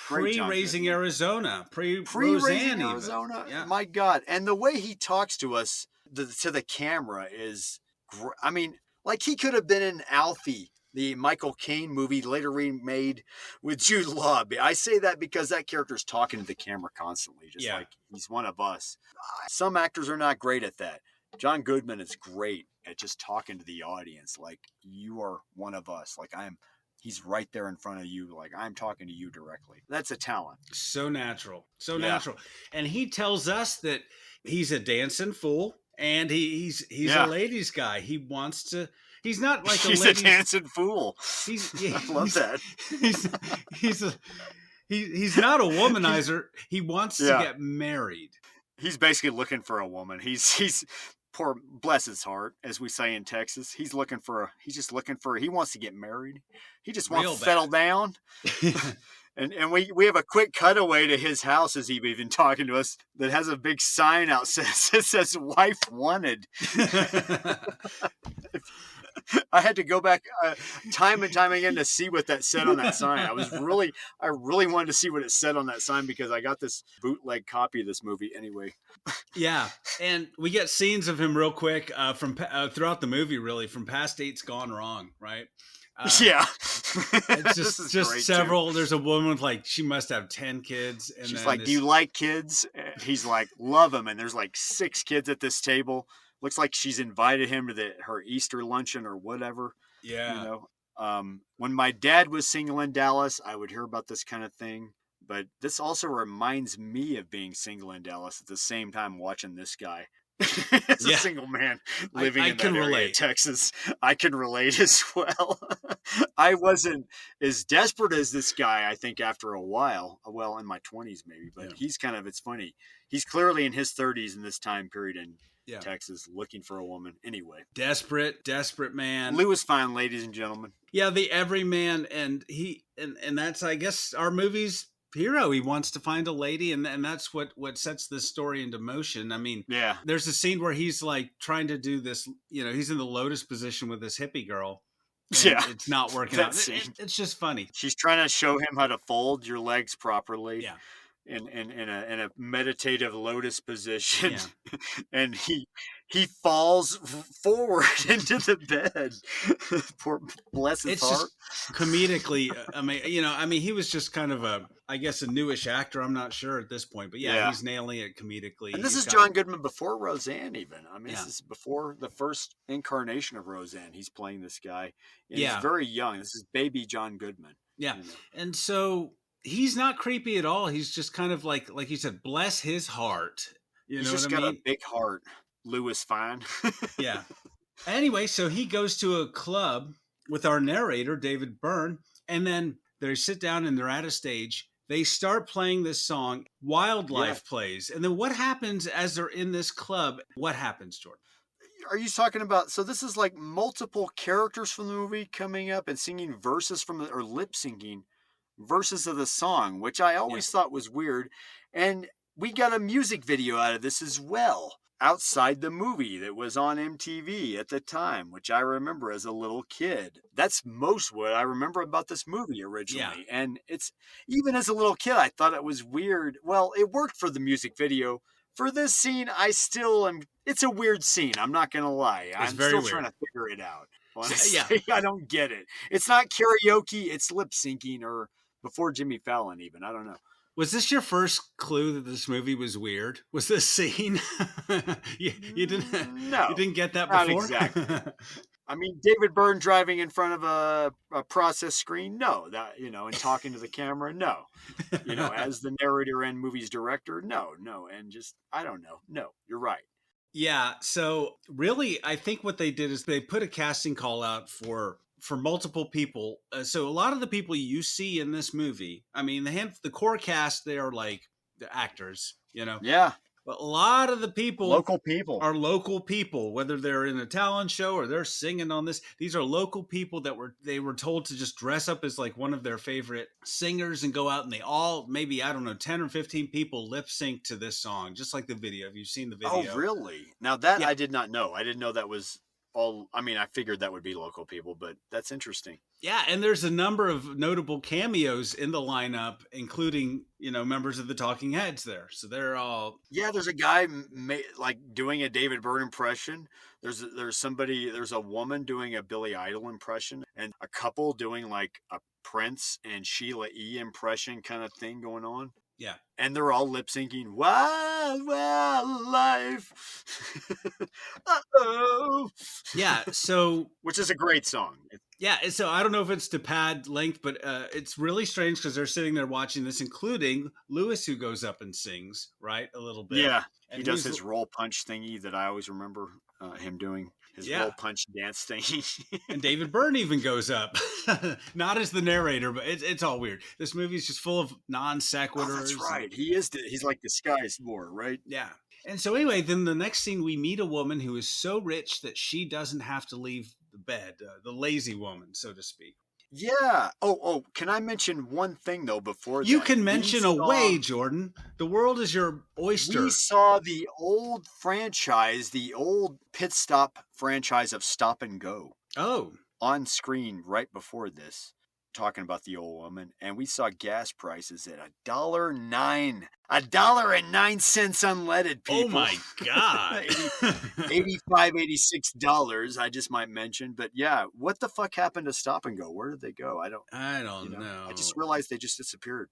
[SPEAKER 11] Great
[SPEAKER 10] Pre-Raising Arizona.
[SPEAKER 11] Pre-Raising Arizona. Yeah. My God. And the way he talks to us, to the camera is, I mean, like he could have been in Alfie, the Michael Caine movie later remade with Jude Law. I say that because that character's talking to the camera constantly, just like he's one of us. Some actors are not great at that. John Goodman is great at just talking to the audience like you are one of us. Like he's right there in front of you. Like I'm talking to you directly. That's a talent.
[SPEAKER 10] So natural. Natural. And he tells us that he's a dancing fool and he's a ladies guy. He wants to, he's not like
[SPEAKER 11] he's a dancing fool. I love that.
[SPEAKER 10] He's not a womanizer. He wants to get married.
[SPEAKER 11] He's basically looking for a woman. He's poor, bless his heart, as we say in Texas. He wants to get married. He just wants to settle down. And we have a quick cutaway to his house as he's even talking to us that has a big sign out that says wife wanted. I had to go back time and time again to see what that said on that sign. I really wanted to see what it said on that sign because I got this bootleg copy of this movie anyway.
[SPEAKER 10] Yeah, and we get scenes of him real quick from throughout the movie, really, from Past Dates Gone Wrong, right?
[SPEAKER 11] It's
[SPEAKER 10] just several. Too. There's a woman with like she must have 10 kids, and
[SPEAKER 11] she's like, "Do you like kids?" He's like, "Love them." And there's like 6 kids at this table. Looks like she's invited him to her Easter luncheon or whatever.
[SPEAKER 10] Yeah.
[SPEAKER 11] When my dad was single in Dallas, I would hear about this kind of thing. But this also reminds me of being single in Dallas at the same time watching this guy. As a single man living in that area of Texas, I can relate as well. I wasn't as desperate as this guy, I think, after a while. Well, in my 20s maybe, but he's kind of, it's funny. He's clearly in his 30s in this time period in Texas looking for a woman. Anyway.
[SPEAKER 10] Desperate man.
[SPEAKER 11] Lewis Fine, ladies and gentlemen.
[SPEAKER 10] Yeah, the everyman, and that's, I guess, our movie's hero. He wants to find a lady, and that's what sets this story into motion. I mean, there's a scene where he's like trying to do this, he's in the lotus position with this hippie girl. It's not working out. It's just funny.
[SPEAKER 11] She's trying to show him how to fold your legs properly. Yeah. In a meditative lotus position, and he falls forward into the bed. Poor bless his heart.
[SPEAKER 10] Just comedically, he was just kind of a newish actor. I'm not sure at this point, but he's nailing it comedically.
[SPEAKER 11] And this is John Goodman before Roseanne, even. I mean, this is before the first incarnation of Roseanne. He's playing this guy. And he's very young. This is baby John Goodman.
[SPEAKER 10] Yeah, and so. He's not creepy at all. He's just kind of like you said, bless his heart.
[SPEAKER 11] He's just got a big heart. Lewis Fine.
[SPEAKER 10] Yeah. Anyway, so he goes to a club with our narrator, David Byrne, and then they sit down and they're at a stage. They start playing this song. Wildlife plays. And then what happens as they're in this club? What happens, Jordan?
[SPEAKER 11] Are you talking about, so this is like multiple characters from the movie coming up and singing verses or lip syncing verses of the song, which I always thought was weird. And we got a music video out of this as well, outside the movie that was on MTV at the time, which I remember as a little kid. That's most what I remember about this movie originally. And it's, even as a little kid, I thought it was weird. Well, it worked for the music video. For this scene, I still am, it's a weird scene. I'm not going to lie. I'm still trying to figure it out. Honestly, I don't get it. It's not karaoke, it's lip syncing, or before Jimmy Fallon even. I don't know.
[SPEAKER 10] Was this your first clue that this movie was weird? Was this scene? you didn't get that before?
[SPEAKER 11] Not exactly. I mean, David Byrne driving in front of a process screen? No. That, and talking to the camera? No. As the narrator and movie's director? No. And just, I don't know. No, you're right.
[SPEAKER 10] Yeah. So really, I think what they did is they put a casting call out for multiple people. So a lot of the people you see in this movie, I mean, the core cast, they are like the actors,
[SPEAKER 11] Yeah.
[SPEAKER 10] But a lot of the people
[SPEAKER 11] are
[SPEAKER 10] local people, whether they're in a talent show or they're singing on this. These are local people that were told to just dress up as like one of their favorite singers and go out, and they all, maybe, I don't know, 10 or 15 people lip sync to this song, just like the video. Have you seen the video?
[SPEAKER 11] Oh, really? Now that I did not know. I didn't know that was all. I mean, I figured that would be local people, but that's interesting.
[SPEAKER 10] Yeah, and there's a number of notable cameos in the lineup, including, members of the Talking Heads there. So they're all...
[SPEAKER 11] Yeah, there's a guy like doing a David Byrne impression. There's a woman doing a Billy Idol impression, and a couple doing like a Prince and Sheila E. impression kind of thing going on.
[SPEAKER 10] Yeah.
[SPEAKER 11] And they're all lip syncing Wild, Wild Life. Uh-oh.
[SPEAKER 10] Yeah, so...
[SPEAKER 11] Which is a great song.
[SPEAKER 10] Yeah, so I don't know if it's to pad length, but it's really strange because they're sitting there watching this, including Lewis, who goes up and sings, right? A little bit.
[SPEAKER 11] Yeah, and he does his roll punch thingy that I always remember him doing. His roll punch dance thingy.
[SPEAKER 10] And David Byrne even goes up. Not as the narrator, but it's all weird. This movie's just full of non sequiturs.
[SPEAKER 11] Oh, that's right. He's like disguised more, right?
[SPEAKER 10] Yeah. And so anyway, then the next scene, we meet a woman who is so rich that she doesn't have to leave the bed, the lazy woman, so to speak.
[SPEAKER 11] Yeah. Oh, can I mention one thing, though, before
[SPEAKER 10] you can mention away, Jordan. The world is your oyster.
[SPEAKER 11] We saw the old franchise, the old pit stop franchise of Stop and Go.
[SPEAKER 10] Oh.
[SPEAKER 11] On screen right before this, talking about the old woman, and we saw gas prices at $1.09 unleaded, people.
[SPEAKER 10] Oh my God.
[SPEAKER 11] $85, $86, I just might mention. But yeah, what the fuck happened to Stop and Go? Where did they go? I don't know. I just realized they just disappeared,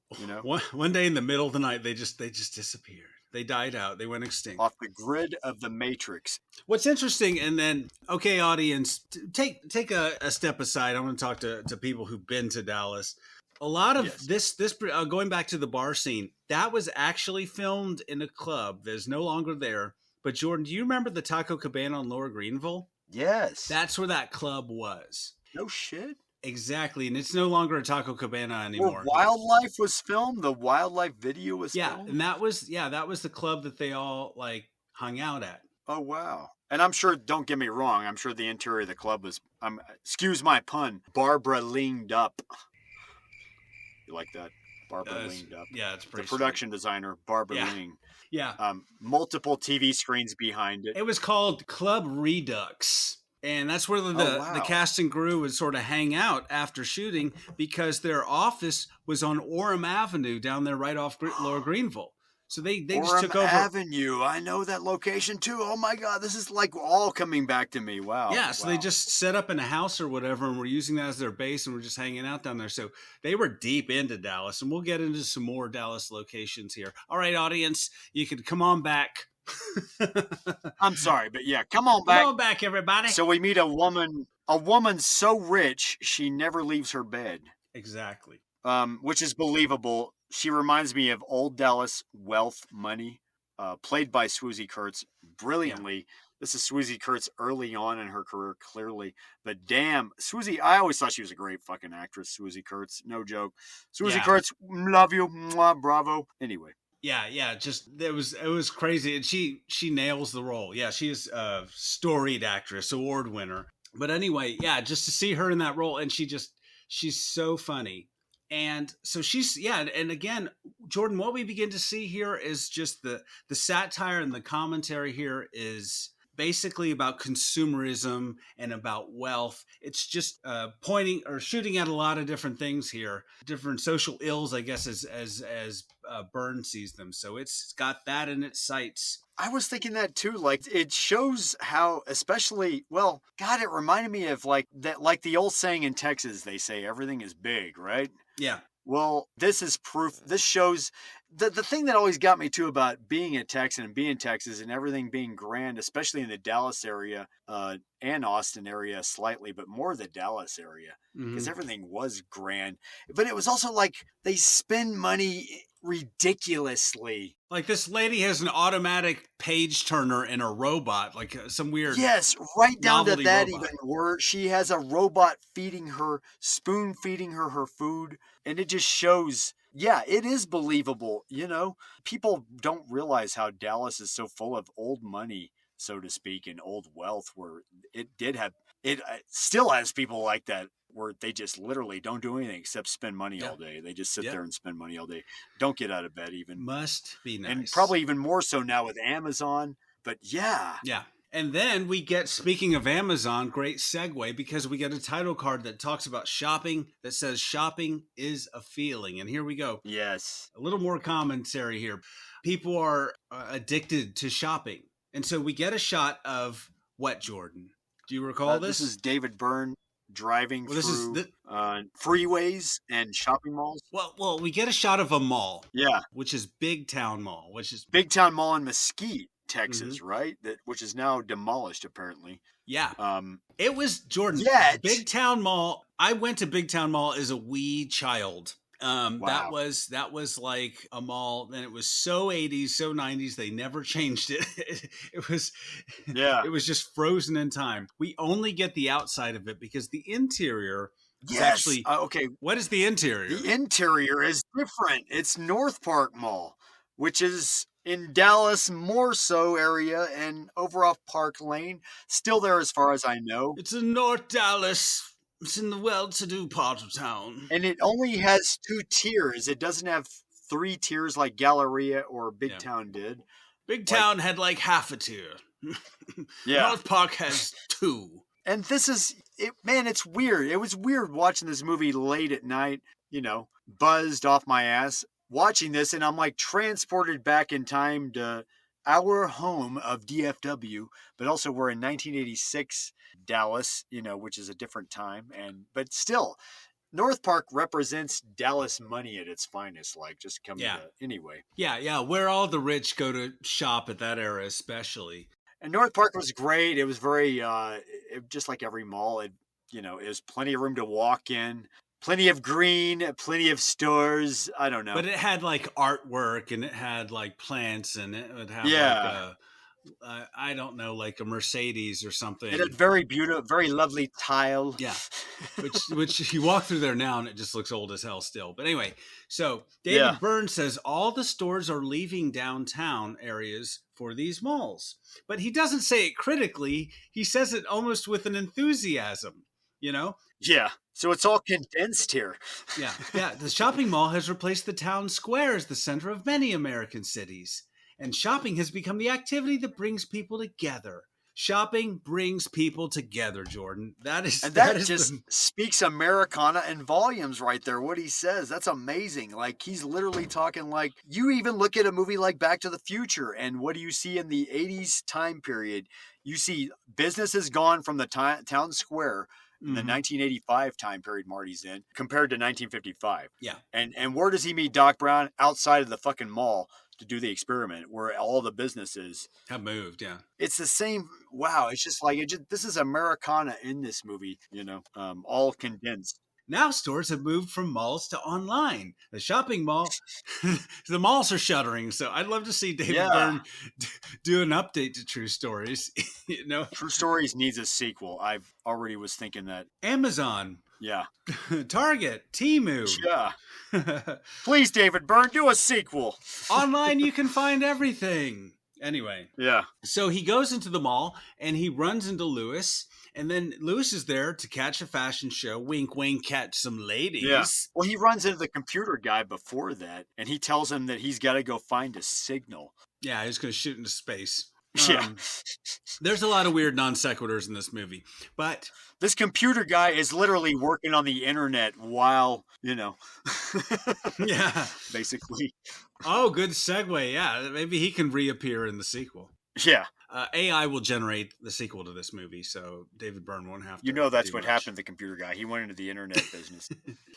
[SPEAKER 10] One day in the middle of the night, they just disappeared. They died out. They went extinct.
[SPEAKER 11] Off the grid of the Matrix.
[SPEAKER 10] What's interesting, and then, okay, audience, take a step aside. I want to talk to people who've been to Dallas. A lot of this going back to the bar scene, that was actually filmed in a club that is no longer there, But Jordan, do you remember the Taco Cabana on Lower Greenville?
[SPEAKER 11] Yes.
[SPEAKER 10] That's where that club was.
[SPEAKER 11] No shit.
[SPEAKER 10] Exactly, and it's no longer a Taco Cabana anymore.
[SPEAKER 11] Where Wildlife was filmed, the Wildlife video was filmed?
[SPEAKER 10] And that was the club that they all like hung out at.
[SPEAKER 11] Oh, wow. And I'm sure, don't get me wrong, I'm sure the interior of the club was, excuse my pun, Barbara leaned up. You like that? Barbara leaned up.
[SPEAKER 10] Yeah, it's pretty
[SPEAKER 11] The production designer, Barbara Ling.
[SPEAKER 10] Yeah.
[SPEAKER 11] Multiple TV screens behind it.
[SPEAKER 10] It was called Club Redux. And that's where the cast and crew would sort of hang out after shooting because their office was on Orem Avenue down there right off Lower Greenville. So they just took over.
[SPEAKER 11] Avenue. I know that location too. Oh my God. This is like all coming back to me. Wow.
[SPEAKER 10] Yeah. So they just set up in a house or whatever and were using that as their base and we're just hanging out down there. So they were deep into Dallas and we'll get into some more Dallas locations here. All right, audience, you can come on back.
[SPEAKER 11] I'm sorry, but yeah, come on back.
[SPEAKER 10] Come on back, everybody.
[SPEAKER 11] So we meet a woman so rich, she never leaves her bed.
[SPEAKER 10] Exactly.
[SPEAKER 11] Which is believable. She reminds me of Old Dallas Wealth Money, played by Swoosie Kurtz brilliantly. Yeah. This is Swoosie Kurtz early on in her career, clearly. But damn, Swoosie, I always thought she was a great fucking actress, Swoosie Kurtz. No joke. Swoosie Kurtz, love you. Mwah, bravo. Anyway.
[SPEAKER 10] Yeah, just it was crazy, and she nails the role. Yeah, she is a storied actress, award winner. But anyway, yeah, just to see her in that role, and she's so funny, and so and again, Jordan, what we begin to see here is just the satire and the commentary here is basically about consumerism and about wealth. It's just pointing or shooting at a lot of different things here, different social ills, I guess, as Byrne sees them. So it's got that in its sights.
[SPEAKER 11] I was thinking that too. Like it shows how, especially, well, God, it reminded me of like the old saying in Texas, they say everything is big, right?
[SPEAKER 10] Yeah.
[SPEAKER 11] Well, this is proof. This shows the thing that always got me too about being a Texan and being Texas and everything being grand, especially in the Dallas area and Austin area slightly, but more the Dallas area because everything was grand. But it was also like they spend money ridiculously.
[SPEAKER 10] Like this lady has an automatic page turner in a robot, like some weird.
[SPEAKER 11] Yes, right down to that
[SPEAKER 10] robot.
[SPEAKER 11] Even where she has a robot spoon feeding her her food. And it just shows, yeah, it is believable. You know, people don't realize how Dallas is so full of old money, so to speak, and old wealth where it still has people like that where they just literally don't do anything except spend money all day. They just sit there and spend money all day. Don't get out of bed even.
[SPEAKER 10] Must be nice.
[SPEAKER 11] And probably even more so now with Amazon. But yeah.
[SPEAKER 10] Yeah. And then we get, speaking of Amazon, great segue, because we get a title card that talks about shopping, that says shopping is a feeling. And here we go.
[SPEAKER 11] Yes.
[SPEAKER 10] A little more commentary here. People are addicted to shopping. And so we get a shot of what, Jordan? Do you recall this?
[SPEAKER 11] This is David Byrne driving through freeways and shopping malls.
[SPEAKER 10] Well, we get a shot of a mall.
[SPEAKER 11] Yeah.
[SPEAKER 10] Which is Big Town Mall,
[SPEAKER 11] Big Town Mall in Mesquite, Texas, right? Which is now demolished, apparently.
[SPEAKER 10] Yeah. It was, Jordan, Big Town Mall. I went to Big Town Mall as a wee child. Wow. That was like a mall, and it was so 80s, so 90s. They never changed it. It was just frozen in time. We only get the outside of it because the interior is actually
[SPEAKER 11] okay.
[SPEAKER 10] What is the interior?
[SPEAKER 11] The interior is different. It's North Park Mall, which is in Dallas more so area and over off Park Lane. Still there as far as I know.
[SPEAKER 10] It's in North Dallas. It's in the well-to-do part of town.
[SPEAKER 11] And it only has 2 tiers. It doesn't have 3 tiers like Galleria or Big Town did.
[SPEAKER 10] Big Town had like half a tier. North Park has 2.
[SPEAKER 11] And this is, man, it's weird. It was weird watching this movie late at night, buzzed off my ass, watching this, and I'm like transported back in time to our home of DFW, but also we're in 1986 Dallas, which is a different time. But still, North Park represents Dallas money at its finest, like just coming to anyway.
[SPEAKER 10] Yeah. Where all the rich go to shop at that era, especially.
[SPEAKER 11] And North Park was great. It was very, just like every mall, it was plenty of room to walk in. Plenty of green, plenty of stores. I don't know.
[SPEAKER 10] But it had like artwork and it had like plants and it would have like I don't know, like a Mercedes or something.
[SPEAKER 11] It had very beautiful, very lovely tile.
[SPEAKER 10] Yeah, which you walk through there now and it just looks old as hell still. But anyway, so David Byrne says all the stores are leaving downtown areas for these malls, but he doesn't say it critically. He says it almost with an enthusiasm, you know?
[SPEAKER 11] Yeah. So it's all condensed here.
[SPEAKER 10] Yeah. The shopping mall has replaced the town square as the center of many American cities. And shopping has become the activity that brings people together. Shopping brings people together, Jordan. That just
[SPEAKER 11] speaks Americana in volumes right there. What he says, that's amazing. Like, he's literally talking like, you even look at a movie like Back to the Future, and what do you see in the 80s time period? You see businesses gone from the town square in the 1985 time period Marty's in, compared to 1955.
[SPEAKER 10] Yeah.
[SPEAKER 11] And where does he meet Doc Brown? Outside of the fucking mall to do the experiment, where all the businesses
[SPEAKER 10] have moved. Yeah.
[SPEAKER 11] It's the same. Wow. It's just like, this is Americana in this movie, all condensed.
[SPEAKER 10] Now stores have moved from malls to online. The shopping mall, the malls are shuttering. So I'd love to see David Byrne do an update to True Stories.
[SPEAKER 11] True Stories needs a sequel. I've already was thinking that.
[SPEAKER 10] Amazon.
[SPEAKER 11] Yeah.
[SPEAKER 10] Target. Temu.
[SPEAKER 11] Yeah. Please, David Byrne, do a sequel.
[SPEAKER 10] Online, you can find everything. Anyway.
[SPEAKER 11] Yeah.
[SPEAKER 10] So he goes into the mall and he runs into Lewis. And then Lewis is there to catch a fashion show. Wink, wink, catch some ladies.
[SPEAKER 11] Yeah. Well, he runs into the computer guy before that, and he tells him that he's got to go find a signal.
[SPEAKER 10] Yeah, he's going to shoot into space.
[SPEAKER 11] Yeah.
[SPEAKER 10] There's a lot of weird non sequiturs in this movie, but
[SPEAKER 11] this computer guy is literally working on the internet while,
[SPEAKER 10] yeah,
[SPEAKER 11] basically.
[SPEAKER 10] Oh, good segue. Yeah, maybe he can reappear in the sequel.
[SPEAKER 11] Yeah.
[SPEAKER 10] AI will generate the sequel to this movie, so David Byrne won't have to.
[SPEAKER 11] That's what happened to the computer guy. He went into the internet business.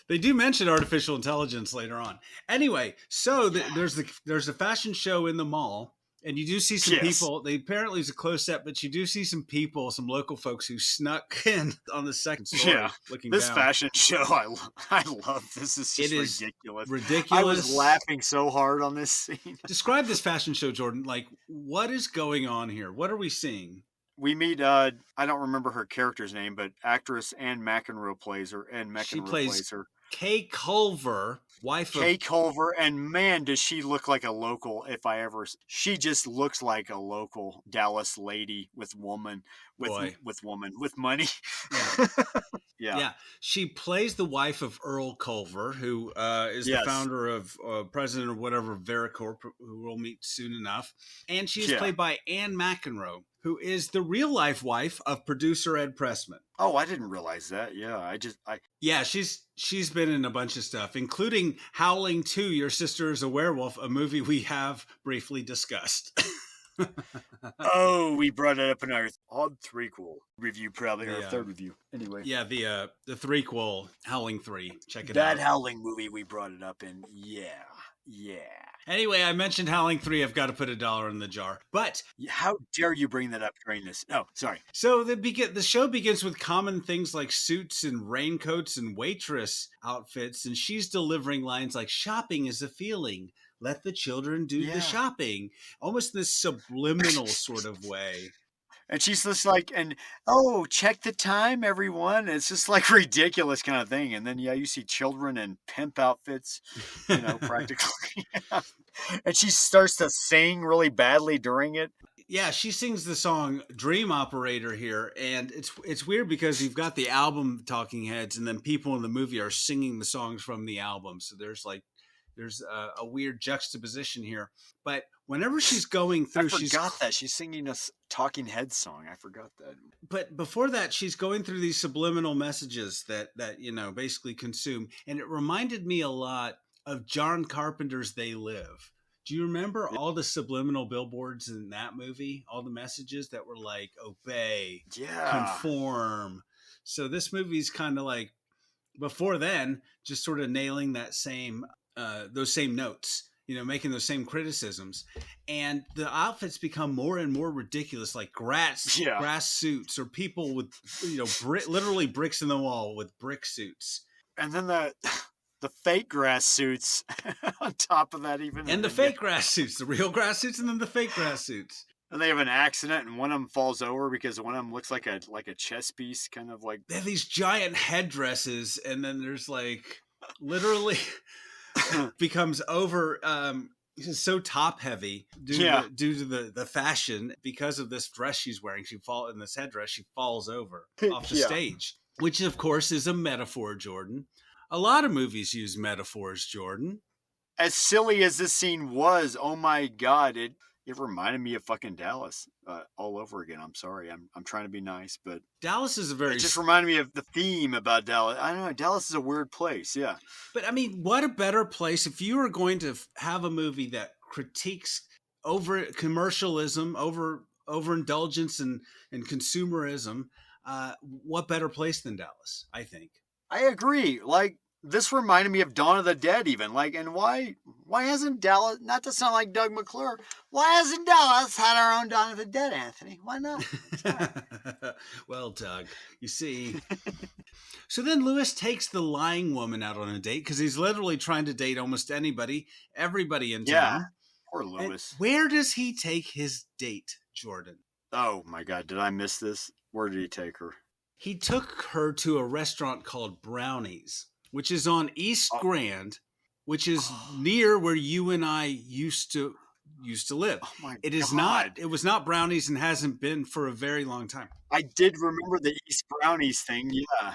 [SPEAKER 10] They do mention artificial intelligence later on. Anyway, so there's a fashion show in the mall. And you do see some people, apparently it's a close-up, but you do see some people, some local folks who snuck in on the second story looking
[SPEAKER 11] this
[SPEAKER 10] down.
[SPEAKER 11] Fashion show, I love. This is just ridiculous.
[SPEAKER 10] Ridiculous.
[SPEAKER 11] I was laughing so hard on this scene.
[SPEAKER 10] Describe this fashion show, Jordan. Like, what is going on here? What are we seeing?
[SPEAKER 11] We meet, I don't remember her character's name, but actress Anne McEnroe plays her. She plays her.
[SPEAKER 10] Kay Culver, wife of
[SPEAKER 11] Kay Culver, and man, does she look like a local. She just looks like a local Dallas lady with money. Yeah.
[SPEAKER 10] She plays the wife of Earl Culver, who is the founder of president or whatever Vericorp, who we'll meet soon enough, and she is played by Anne McEnroe, who is the real life wife of producer Ed Pressman.
[SPEAKER 11] Oh, I didn't realize that. Yeah,
[SPEAKER 10] she's been in a bunch of stuff, including Howling 2, Your Sister is a Werewolf, a movie we have briefly discussed.
[SPEAKER 11] We brought it up in our odd threequel review, probably our third review. Anyway.
[SPEAKER 10] Yeah, the threequel, Howling 3. Check it out.
[SPEAKER 11] That Howling movie, we brought it up in. Yeah.
[SPEAKER 10] Anyway, I mentioned Howling 3. I've got to put $1 in the jar. But
[SPEAKER 11] how dare you bring that up during this? Oh, sorry.
[SPEAKER 10] So the show begins with common things like suits and raincoats and waitress outfits, and she's delivering lines like "Shopping is a feeling. Let the children do the shopping," almost in this subliminal sort of way.
[SPEAKER 11] And she's just like, check the time, everyone. It's just like ridiculous kind of thing. And then, you see children in pimp outfits, practically. And she starts to sing really badly during it.
[SPEAKER 10] Yeah, she sings the song Dream Operator here. And it's weird because you've got the album Talking Heads, and then people in the movie are singing the songs from the album. So there's a weird juxtaposition here. But whenever she's going through,
[SPEAKER 11] I forgot that she's singing a Talking Heads song. I forgot that.
[SPEAKER 10] But before that, she's going through these subliminal messages that basically consume. And it reminded me a lot of John Carpenter's They Live. Do you remember all the subliminal billboards in that movie? All the messages that were like, obey, conform. So this movie's kind of like, before then, just sort of nailing that those same notes, making those same criticisms. And the outfits become more and more ridiculous, like grass suits, or people with, literally bricks in the wall with brick suits.
[SPEAKER 11] And then the fake grass suits on top of that even.
[SPEAKER 10] And the fake grass suits, the real grass suits, and then the fake grass suits.
[SPEAKER 11] And they have an accident, and one of them falls over because one of them looks like a chess piece, kind of like.
[SPEAKER 10] They have these giant headdresses, and then there's like literally becomes over. It's so top heavy due to the fashion because of this dress she's wearing. In this headdress. She falls over off the stage, which of course is a metaphor, Jordan. A lot of movies use metaphors, Jordan.
[SPEAKER 11] As silly as this scene was, oh my God, it reminded me of fucking Dallas all over again. I'm sorry. I'm trying to be nice, but
[SPEAKER 10] Dallas is
[SPEAKER 11] it just reminded me of the theme about Dallas. I don't know. Dallas is a weird place. Yeah.
[SPEAKER 10] But I mean, what a better place if you were going to have a movie that critiques over commercialism, overindulgence and consumerism. What better place than Dallas, I think.
[SPEAKER 11] I agree. Like, this reminded me of Dawn of the Dead even. Like, and why hasn't Dallas, not to sound like Doug McClure, why hasn't Dallas had our own Dawn of the Dead, Anthony? Why not?
[SPEAKER 10] Well, Doug, you see. So then Lewis takes the lying woman out on a date because he's literally trying to date almost everybody in town.
[SPEAKER 11] Yeah, poor Lewis.
[SPEAKER 10] And where does he take his date, Jordan?
[SPEAKER 11] Oh my God, did I miss this? Where did he take her?
[SPEAKER 10] He took her to a restaurant called Brownie's, which is on East Grand, which is near where you and I used to live.
[SPEAKER 11] Oh my
[SPEAKER 10] it is
[SPEAKER 11] God.
[SPEAKER 10] not. It was not Brownie's and hasn't been for a very long time.
[SPEAKER 11] I did remember the East Brownies thing. Yeah.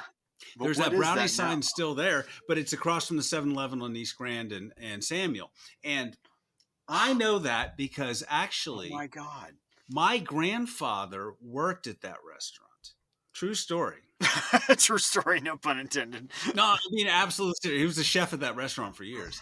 [SPEAKER 11] But
[SPEAKER 10] there's that Brownie sign still there, but it's across from the 7-Eleven on East Grand and Samuel. And I know that because actually,
[SPEAKER 11] oh my God,
[SPEAKER 10] my grandfather worked at that restaurant. True story.
[SPEAKER 11] True story, no pun intended.
[SPEAKER 10] No, I mean, absolutely. He was the chef at that restaurant for years.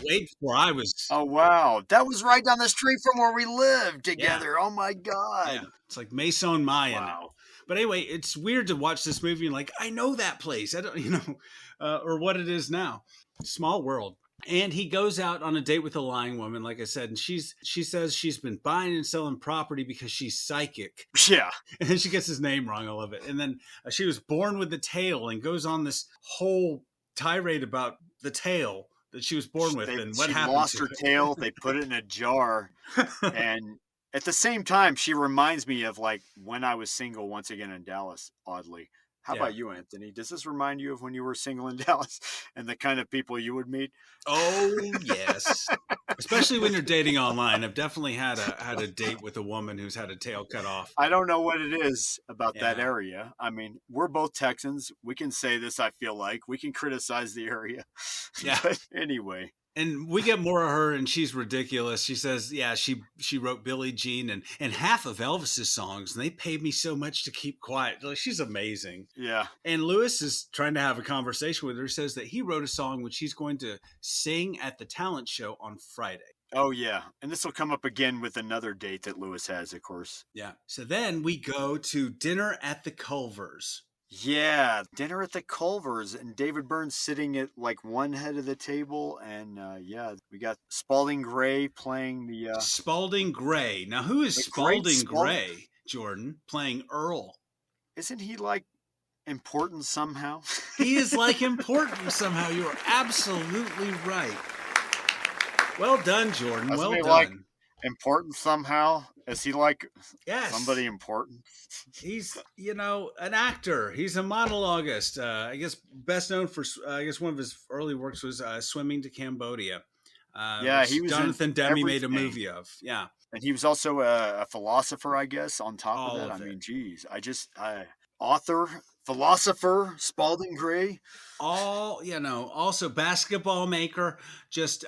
[SPEAKER 10] Way before I was.
[SPEAKER 11] Oh, wow. That was right down the street from where we lived together. Yeah. Oh, my God.
[SPEAKER 10] Yeah. It's like Maison Maya.
[SPEAKER 11] Wow.
[SPEAKER 10] But anyway, it's weird to watch this movie and like, I know that place. I don't, or what it is now. Small world. And he goes out on a date with a lying woman, like I said, and she says she's been buying and selling property because she's psychic.
[SPEAKER 11] Yeah.
[SPEAKER 10] And then she gets his name wrong, I love it. And then she was born with the tail and goes on this whole tirade about the tail that she was born with and what happened.
[SPEAKER 11] She lost her tail. They put it in a jar. And at the same time, she reminds me of like when I was single once again in Dallas, oddly. How about you, Anthony? Does this remind you of when you were single in Dallas and the kind of people you would meet?
[SPEAKER 10] Oh, yes. Especially when you're dating online. I've definitely had a date with a woman who's had a tail cut off.
[SPEAKER 11] I don't know what it is about that area. I mean, we're both Texans. We can say this, I feel like. We can criticize the area.
[SPEAKER 10] Yeah.
[SPEAKER 11] But anyway.
[SPEAKER 10] And we get more of her, and she's ridiculous. She says, yeah, she wrote Billie Jean and half of Elvis's songs, and they paid me so much to keep quiet. Like, she's amazing.
[SPEAKER 11] Yeah.
[SPEAKER 10] And Lewis is trying to have a conversation with her, says that he wrote a song which he's going to sing at the talent show on Friday.
[SPEAKER 11] Oh, yeah. And this will come up again with another date that Lewis has, of course.
[SPEAKER 10] Yeah. So then we go to dinner at the Culvers.
[SPEAKER 11] Yeah, dinner at the Culvers, and David Byrne sitting at like one head of the table, and we got Spalding Gray playing the
[SPEAKER 10] Spalding Gray. Now, who is Spalding Gray, Jordan, playing Earl?
[SPEAKER 11] Isn't he like important somehow?
[SPEAKER 10] He is like important somehow. You are absolutely right. Well done, Jordan.
[SPEAKER 11] Isn't
[SPEAKER 10] well
[SPEAKER 11] he
[SPEAKER 10] done.
[SPEAKER 11] Like important somehow? Is he like somebody important?
[SPEAKER 10] He's, an actor. He's a monologuist. I guess best known for, one of his early works was Swimming to Cambodia.
[SPEAKER 11] He was
[SPEAKER 10] Jonathan Demme made a movie of. Yeah.
[SPEAKER 11] And he was also a philosopher, I guess, on top of that. I mean, geez. Author, philosopher, Spalding Gray.
[SPEAKER 10] Also basketball maker, just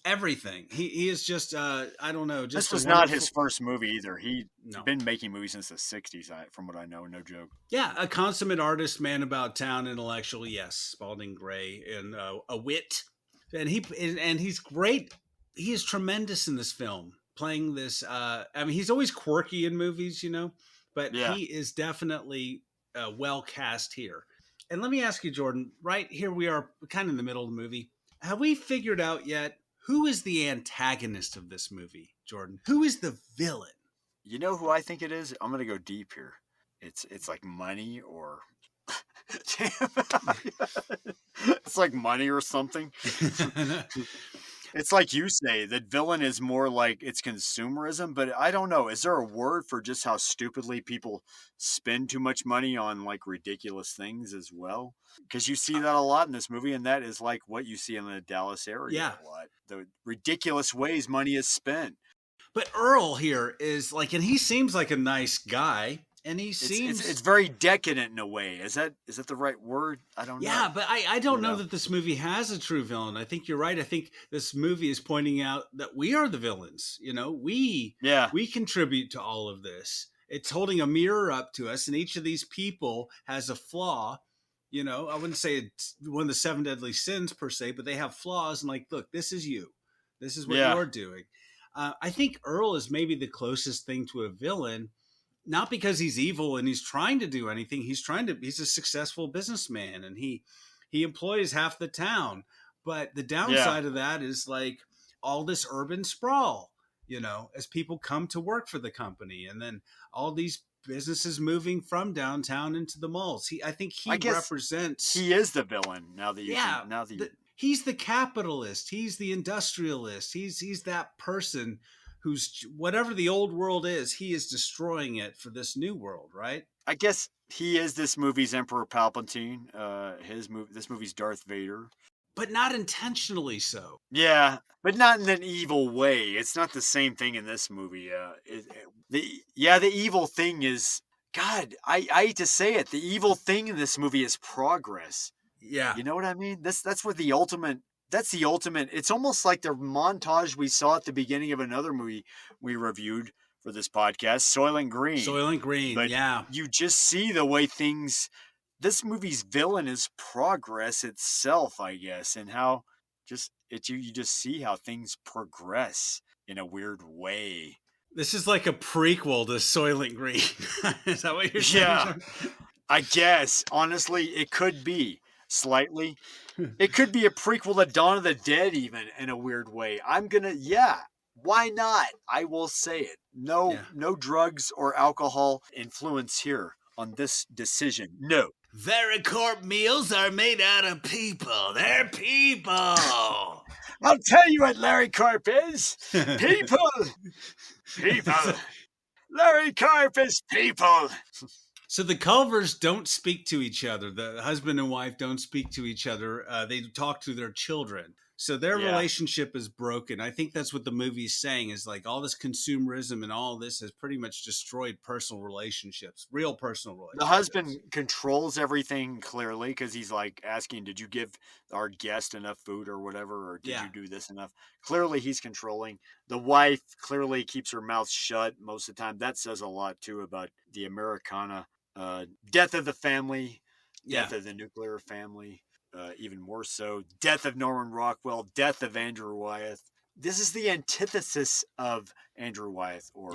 [SPEAKER 10] everything. He is just I don't know. Just
[SPEAKER 11] this was not his first movie either. He'd been making movies since the 60s, from what I know. No joke.
[SPEAKER 10] Yeah, a consummate artist, man about town, intellectual. Yes, Spalding Gray, and a wit, and he's great. He is tremendous in this film, playing this. He's always quirky in movies, but he is definitely well cast here. And let me ask you, Jordan. Right here, we are kind of in the middle of the movie. Have we figured out yet? Who is the antagonist of this movie, Jordan? Who is the villain?
[SPEAKER 11] You know who I think it is? I'm going to go deep here. It's like money or... It's like money or something. It's like you say, that villain is more like it's consumerism, but I don't know. Is there a word for just how stupidly people spend too much money on like ridiculous things as well? Because you see that a lot in this movie, and that is like what you see in the Dallas area a lot. The ridiculous ways money is spent.
[SPEAKER 10] But Earl here is like, and he seems like a nice guy. And he seems
[SPEAKER 11] it's very decadent in a way. Is that the right word? I don't know.
[SPEAKER 10] Yeah, but I don't know that this movie has a true villain. I think you're right. I think this movie is pointing out that we are the villains. We contribute to all of this. It's holding a mirror up to us, and each of these people has a flaw. I wouldn't say it's one of the 7 deadly sins per se, but they have flaws. And like, look, this is you. This is what you're doing. I think Earl is maybe the closest thing to a villain. Not because he's evil and he's trying to do anything. He's a successful businessman, and he employs half the town. But the downside of that is like all this urban sprawl, as people come to work for the company, and then all these businesses moving from downtown into the malls. I think he represents.
[SPEAKER 11] He is the villain now that you.
[SPEAKER 10] He's the capitalist. He's the industrialist. He's that person who's whatever the old world is, he is destroying it for this new world, right?
[SPEAKER 11] I guess he is this movie's Emperor Palpatine. This movie's Darth Vader.
[SPEAKER 10] But not intentionally so.
[SPEAKER 11] Yeah, but not in an evil way. It's not the same thing in this movie. The evil thing is, God, I hate to say it, the evil thing in this movie is progress.
[SPEAKER 10] Yeah.
[SPEAKER 11] You know what I mean? That's where the ultimate... That's the ultimate. It's almost like the montage we saw at the beginning of another movie we reviewed for this podcast, Soylent Green.
[SPEAKER 10] Soylent Green,
[SPEAKER 11] but
[SPEAKER 10] yeah.
[SPEAKER 11] You just see the way things. This movie's villain is progress itself, I guess, and how you just see how things progress in a weird way.
[SPEAKER 10] This is like a prequel to Soylent Green. Is that what you're saying?
[SPEAKER 11] Yeah, I guess. Honestly, it could be. Slightly. It could be a prequel to Dawn of the Dead, even in a weird way. Why not? I will say it. No drugs or alcohol influence here on this decision. No.
[SPEAKER 10] Vericorp meals are made out of people. They're people.
[SPEAKER 11] I'll tell you what Larry Corp is. People. People. Larry Corp is people.
[SPEAKER 10] So the Culvers don't speak to each other. The husband and wife don't speak to each other. They talk to their children. So their relationship is broken. I think that's what the movie's saying is like all this consumerism and all this has pretty much destroyed personal relationships, real personal relationships.
[SPEAKER 11] The husband controls everything clearly because he's like asking, did you give our guest enough food or whatever? Or did you do this enough? Clearly he's controlling. The wife clearly keeps her mouth shut most of the time. That says a lot too about the Americana. Death of the family, death of the nuclear family, even more so. Death of Norman Rockwell, death of Andrew Wyeth. This is the antithesis of Andrew Wyeth or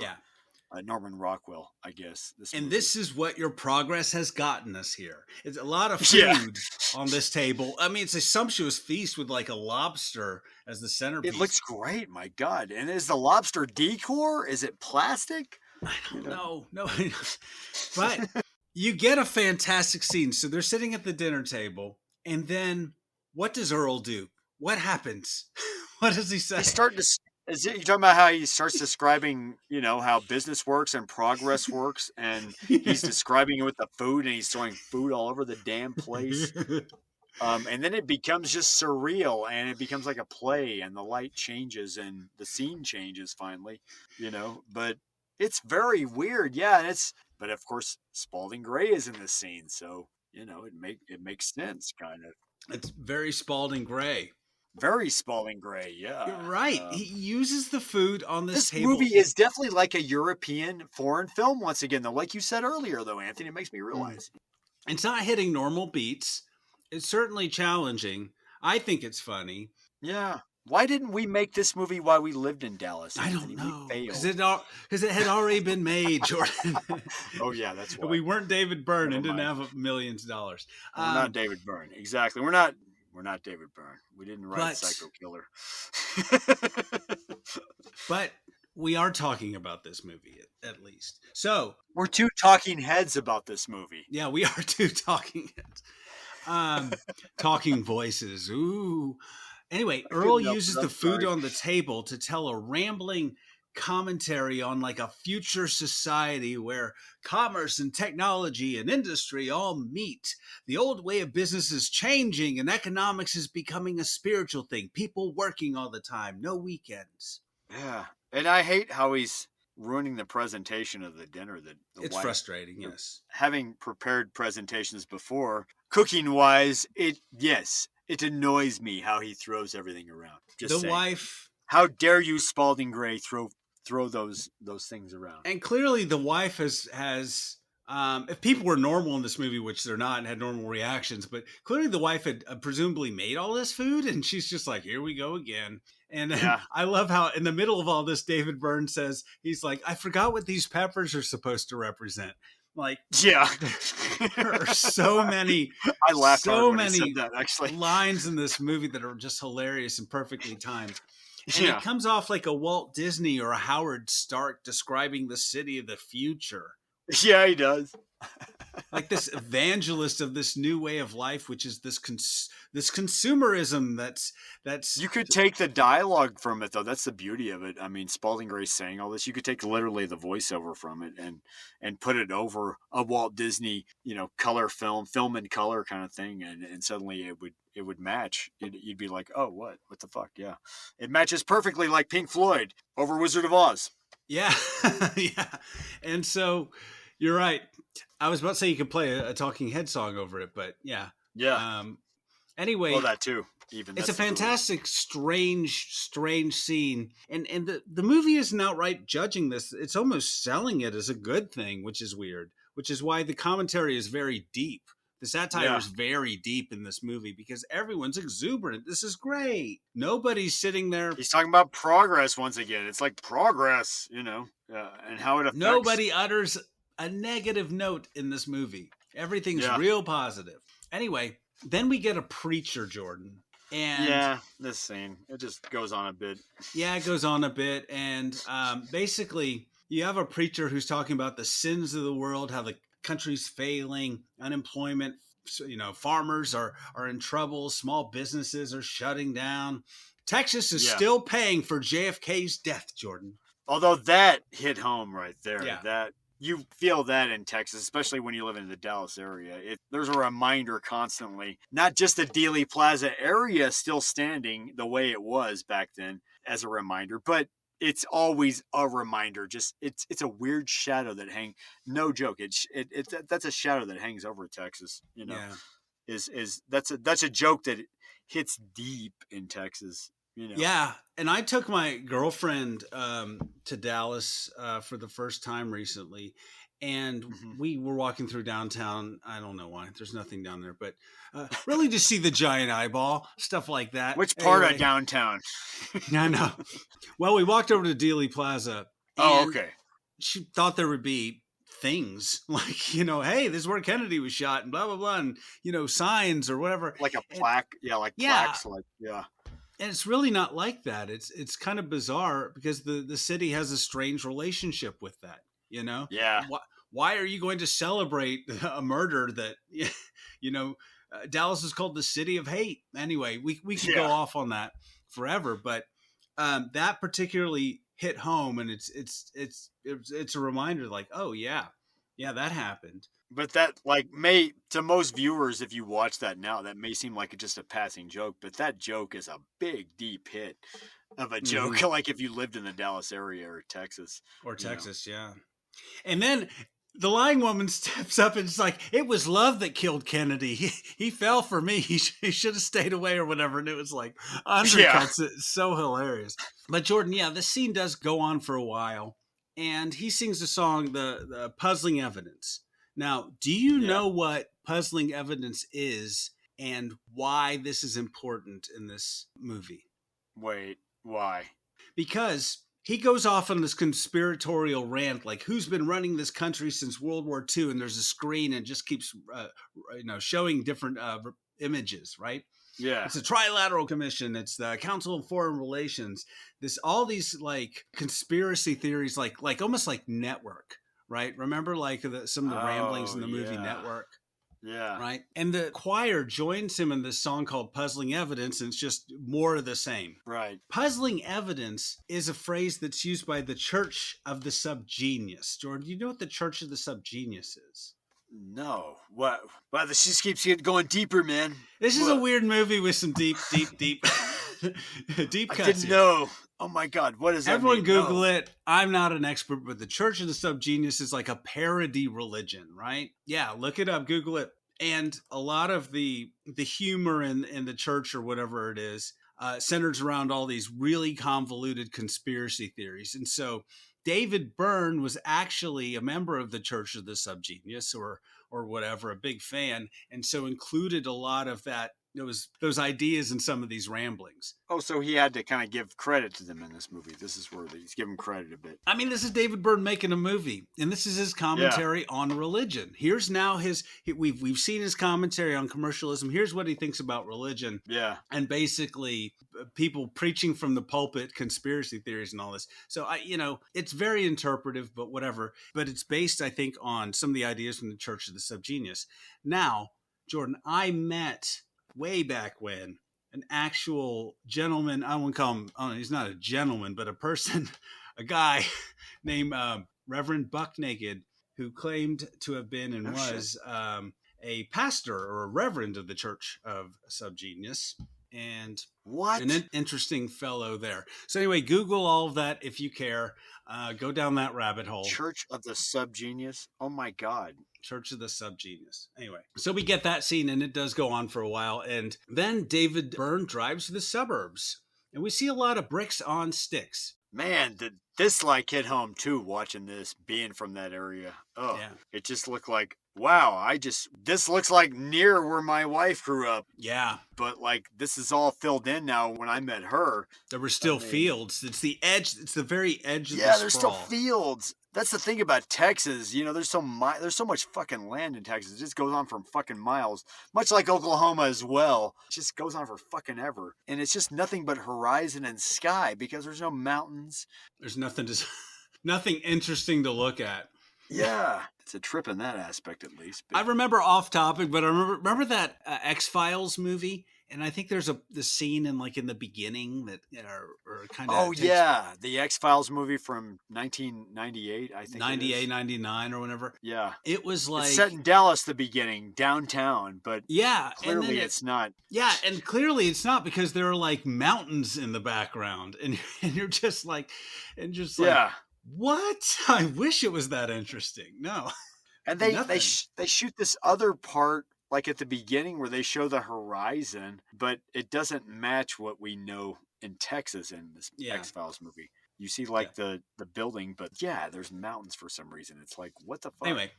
[SPEAKER 11] Norman Rockwell, I guess.
[SPEAKER 10] This is what your progress has gotten us here. It's a lot of food on this table. I mean, it's a sumptuous feast with like a lobster as the centerpiece.
[SPEAKER 11] It looks great, my God. And is the lobster decor? Is it plastic?
[SPEAKER 10] I don't know. No. But you get a fantastic scene. So they're sitting at the dinner table, and then what does Earl do? What happens? What does he say?
[SPEAKER 11] You're talking about how he starts describing, how business works and progress works, and he's describing it with the food, and he's throwing food all over the damn place. And then it becomes just surreal, and it becomes like a play, and the light changes, and the scene changes finally, But it's very weird, but of course Spalding Gray is in this scene, so it makes sense, kind of.
[SPEAKER 10] It's very Spalding Gray.
[SPEAKER 11] Very Spalding Gray, yeah.
[SPEAKER 10] You're right. He uses the food on this table.
[SPEAKER 11] This movie is definitely like a European foreign film once again, though. Like you said earlier, though, Anthony, it makes me realize.
[SPEAKER 10] It's not hitting normal beats. It's certainly challenging. I think it's funny.
[SPEAKER 11] Yeah. Why didn't we make this movie while we lived in Dallas?
[SPEAKER 10] I don't know. Because it had already been made, Jordan.
[SPEAKER 11] Oh, yeah, that's why.
[SPEAKER 10] We weren't David Byrne and didn't have millions of dollars.
[SPEAKER 11] We're not David Byrne. Exactly. We're not David Byrne. We didn't write Psycho Killer.
[SPEAKER 10] But we are talking about this movie, at least. So
[SPEAKER 11] we're two talking heads about this movie.
[SPEAKER 10] Yeah, we are two talking heads. Talking voices. Ooh. Anyway, Earl uses the food on the table to tell a rambling commentary on like a future society where commerce and technology and industry all meet. The old way of business is changing and economics is becoming a spiritual thing. People working all the time, no weekends.
[SPEAKER 11] Yeah. And I hate how he's ruining the presentation of the dinner.
[SPEAKER 10] It's
[SPEAKER 11] wife,
[SPEAKER 10] frustrating, yes.
[SPEAKER 11] Having prepared presentations before, cooking-wise, it annoys me how he throws everything around. Just saying.
[SPEAKER 10] Wife...
[SPEAKER 11] How dare you, Spalding Gray, throw those things around?
[SPEAKER 10] And clearly the wife has if people were normal in this movie, which they're not, and had normal reactions, but clearly the wife had presumably made all this food, and she's just like, here we go again. And I love how in the middle of all this, David Byrne says, he's like, I forgot what these peppers are supposed to represent. Like,
[SPEAKER 11] yeah,
[SPEAKER 10] there are so many,
[SPEAKER 11] I laughed
[SPEAKER 10] so
[SPEAKER 11] when
[SPEAKER 10] many
[SPEAKER 11] he said that, actually.
[SPEAKER 10] lines in this movie that are just hilarious and perfectly timed. And
[SPEAKER 11] it
[SPEAKER 10] comes off like a Walt Disney or a Howard Stark describing the city of the future.
[SPEAKER 11] Yeah, he does.
[SPEAKER 10] Like this evangelist of this new way of life, which is this consumerism. That's
[SPEAKER 11] you could take the dialogue from it, though. That's the beauty of it. I mean, Spalding Gray saying all this. You could take literally the voiceover from it and put it over a Walt Disney, color film in color kind of thing, and suddenly it would match. You'd be like, oh, what the fuck? Yeah, it matches perfectly like Pink Floyd over Wizard of Oz.
[SPEAKER 10] Yeah, yeah, and so. You're right. I was about to say you could play a Talking Head song over it, but yeah. Anyway,
[SPEAKER 11] well, that too.
[SPEAKER 10] It's a fantastic, strange scene, and the movie isn't outright judging this. It's almost selling it as a good thing, which is weird. Which is why the commentary is very deep. The satire is very deep in this movie because everyone's exuberant. This is great. Nobody's sitting there.
[SPEAKER 11] He's talking about progress once again. It's like progress, and how it affects.
[SPEAKER 10] Nobody utters a negative note in this movie. Everything's real positive. Anyway, then we get a preacher, Jordan. And
[SPEAKER 11] this scene, it just goes on a bit.
[SPEAKER 10] Yeah, it goes on a bit. And basically, you have a preacher who's talking about the sins of the world, how the country's failing, unemployment, farmers are in trouble, small businesses are shutting down. Texas is still paying for JFK's death, Jordan.
[SPEAKER 11] Although that hit home right there. Yeah. That you feel that in Texas, especially when you live in the Dallas area. There's a reminder constantly, not just the Dealey Plaza area still standing the way it was back then as a reminder, but it's always a reminder. Just it's a weird shadow that hangs. No joke. That's a shadow that hangs over Texas. That's a joke that hits deep in Texas.
[SPEAKER 10] Yeah, and I took my girlfriend to Dallas for the first time recently, and we were walking through downtown. I don't know why. There's nothing down there, but really just see the giant eyeball, stuff like that.
[SPEAKER 11] Which part of downtown?
[SPEAKER 10] I know. Well, we walked over to Dealey Plaza.
[SPEAKER 11] Oh, okay.
[SPEAKER 10] She thought there would be things like, hey, this is where Kennedy was shot and blah, blah, blah, and, signs or whatever.
[SPEAKER 11] Like a plaque. Plaques.
[SPEAKER 10] And it's really not like that. It's kind of bizarre because the city has a strange relationship with that,
[SPEAKER 11] Yeah.
[SPEAKER 10] Why are you going to celebrate a murder that, Dallas is called the city of hate. Anyway, we could go off on that forever, but that particularly hit home, and it's a reminder like, oh yeah, that happened.
[SPEAKER 11] But that may to most viewers, if you watch that now, that may seem like just a passing joke, but that joke is a big, deep hit of a joke. Like if you lived in the Dallas area or Texas.
[SPEAKER 10] Yeah. And then the lying woman steps up and it's like, it was love that killed Kennedy. He fell for me. He should have stayed away or whatever. And it was like undercuts it. It's so hilarious. But Jordan, this scene does go on for a while. And he sings the song, the Puzzling Evidence. Now, do you know what puzzling evidence is and why this is important in this movie?
[SPEAKER 11] Wait, why?
[SPEAKER 10] Because he goes off on this conspiratorial rant, like who's been running this country since World War II, and there's a screen and just keeps, showing different images, right?
[SPEAKER 11] Yeah,
[SPEAKER 10] it's a trilateral commission. It's the Council of Foreign Relations. All these like conspiracy theories, like almost like Network. Right? Remember some of the ramblings in the movie Network?
[SPEAKER 11] Yeah.
[SPEAKER 10] Right. And the choir joins him in this song called Puzzling Evidence, and it's just more of the same.
[SPEAKER 11] Right.
[SPEAKER 10] Puzzling evidence is a phrase that's used by the Church of the Subgenius. Jordan, do you know what the Church of the Subgenius is?
[SPEAKER 11] No. What? Wow, this just keeps going deeper, man.
[SPEAKER 10] This is a weird movie with some deep deep cuts.
[SPEAKER 11] I didn't know. Oh my God, what is that?
[SPEAKER 10] Everyone Google it. I'm not an expert, but the Church of the Subgenius is like a parody religion, right? Yeah, look it up, Google it. And a lot of the humor in the church or whatever it is centers around all these really convoluted conspiracy theories. And so David Byrne was actually a member of the Church of the Subgenius or whatever, a big fan, and so included a lot of that. Those ideas in some of these ramblings.
[SPEAKER 11] Oh, so he had to kind of give credit to them in this movie. This is where he's giving credit a bit.
[SPEAKER 10] I mean, this is David Byrne making a movie, and this is his commentary on religion. Here's now we've seen his commentary on commercialism. Here's what he thinks about religion.
[SPEAKER 11] Yeah.
[SPEAKER 10] And basically people preaching from the pulpit, conspiracy theories and all this. So it's very interpretive, but whatever. But it's based, I think, on some of the ideas from the Church of the Subgenius. Now, Jordan, I met way back when an actual gentleman, I won't call him, he's not a gentleman, but a person, a guy named Reverend Bucknaked, who claimed to have been and was a pastor or a reverend of the Church of Subgenius. And
[SPEAKER 11] what
[SPEAKER 10] an interesting fellow there. So anyway, Google all of that if you care. Go down that rabbit hole.
[SPEAKER 11] Church of the Subgenius. Oh my God.
[SPEAKER 10] Church of the Subgenius. Anyway, so we get that scene, and it does go on for a while. And then David Byrne drives to the suburbs, and we see a lot of bricks on sticks.
[SPEAKER 11] Man, did this like hit home too, watching this, being from that area. Oh, yeah. It just looked like, wow, this looks like near where my wife grew up.
[SPEAKER 10] Yeah.
[SPEAKER 11] But like, this is all filled in now. When I met her,
[SPEAKER 10] there were still fields. It's the edge. It's the very edge of the sprawl.
[SPEAKER 11] Yeah, there's still fields. That's the thing about Texas. There's so much fucking land in Texas. It just goes on for fucking miles. Much like Oklahoma as well. It just goes on for fucking ever. And it's just nothing but horizon and sky because there's no mountains.
[SPEAKER 10] There's nothing interesting to look at.
[SPEAKER 11] Yeah. It's a trip in that aspect, at least.
[SPEAKER 10] But I remember off topic, but I remember that X-Files movie. And I think there's the scene in the beginning that are kind of...
[SPEAKER 11] Oh, yeah. The X-Files movie from 1998, I think
[SPEAKER 10] 98, 99 or whatever.
[SPEAKER 11] Yeah.
[SPEAKER 10] It was like...
[SPEAKER 11] It's set in Dallas, the beginning, downtown, but
[SPEAKER 10] yeah,
[SPEAKER 11] clearly it's not.
[SPEAKER 10] Yeah, and clearly it's not because there are mountains in the background. And you're just like...
[SPEAKER 11] yeah.
[SPEAKER 10] What? I wish it was that interesting. No.
[SPEAKER 11] And they shoot this other part at the beginning where they show the horizon, but it doesn't match what we know in Texas in this X-Files movie. You see the building, but yeah, there's mountains for some reason. It's like, what the fuck?
[SPEAKER 10] Anyway,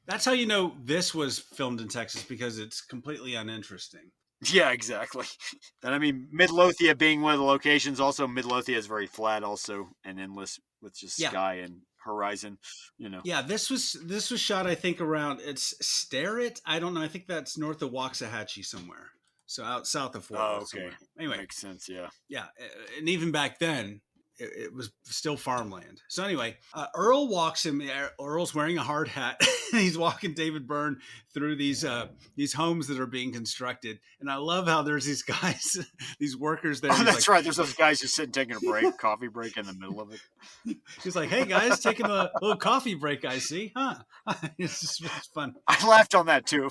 [SPEAKER 10] that's how you know this was filmed in Texas, because it's completely uninteresting.
[SPEAKER 11] Yeah, exactly. And I mean, Midlothian being one of the locations, also Midlothian is very flat also and endless with just sky and horizon,
[SPEAKER 10] Yeah, this was shot, I think, around, it's Starrett. I don't know. I think that's north of Waxahachie somewhere. So out south of Fort Worth.
[SPEAKER 11] Oh, okay.
[SPEAKER 10] Somewhere. Anyway.
[SPEAKER 11] Makes sense, yeah.
[SPEAKER 10] Yeah, and even back then, it was still farmland. So anyway, Earl walks him. Earl's wearing a hard hat. And he's walking David Byrne through these homes that are being constructed. And I love how there's these guys, these workers there.
[SPEAKER 11] Oh, that's right. There's those guys just sitting taking a break, coffee break in the middle of it.
[SPEAKER 10] He's like, "Hey guys, taking a little coffee break. I see, huh?" It's fun.
[SPEAKER 11] I laughed on that too.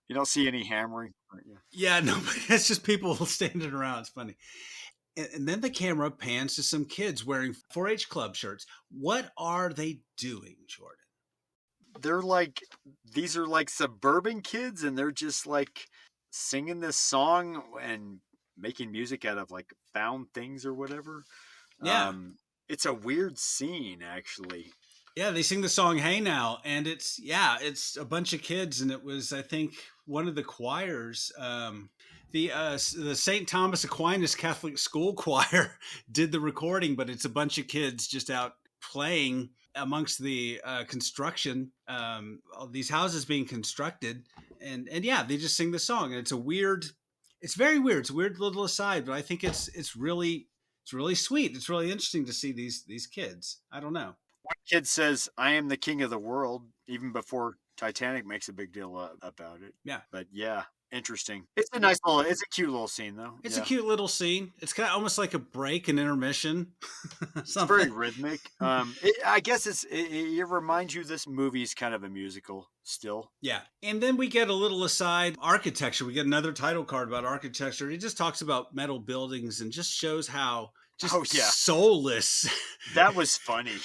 [SPEAKER 11] You don't see any hammering.
[SPEAKER 10] Yeah, no, but it's just people standing around. It's funny. And then the camera pans to some kids wearing 4-H club shirts. What are they doing, Jordan?
[SPEAKER 11] They're these are suburban kids, and they're just singing this song and making music out of found things or whatever.
[SPEAKER 10] Yeah.
[SPEAKER 11] It's a weird scene, actually.
[SPEAKER 10] Yeah, they sing the song "Hey Now," and it's a bunch of kids, and it was, I think, one of the choirs. The St. Thomas Aquinas Catholic School Choir did the recording, but it's a bunch of kids just out playing amongst the construction, all these houses being constructed, and yeah, they just sing the song, and it's very weird. It's a weird little aside, but I think it's really sweet. It's really interesting to see these kids. I don't know.
[SPEAKER 11] One kid says, "I am the king of the world," even before Titanic makes a big deal about it.
[SPEAKER 10] Yeah.
[SPEAKER 11] But yeah, interesting. It's a cute little scene though.
[SPEAKER 10] It's a cute little scene. It's kind of almost like a break, an intermission.
[SPEAKER 11] It's very rhythmic. I guess it reminds you this movie is kind of a musical still.
[SPEAKER 10] Yeah. And then we get a little aside architecture. We get another title card about architecture. He just talks about metal buildings and just shows how soulless
[SPEAKER 11] that was funny.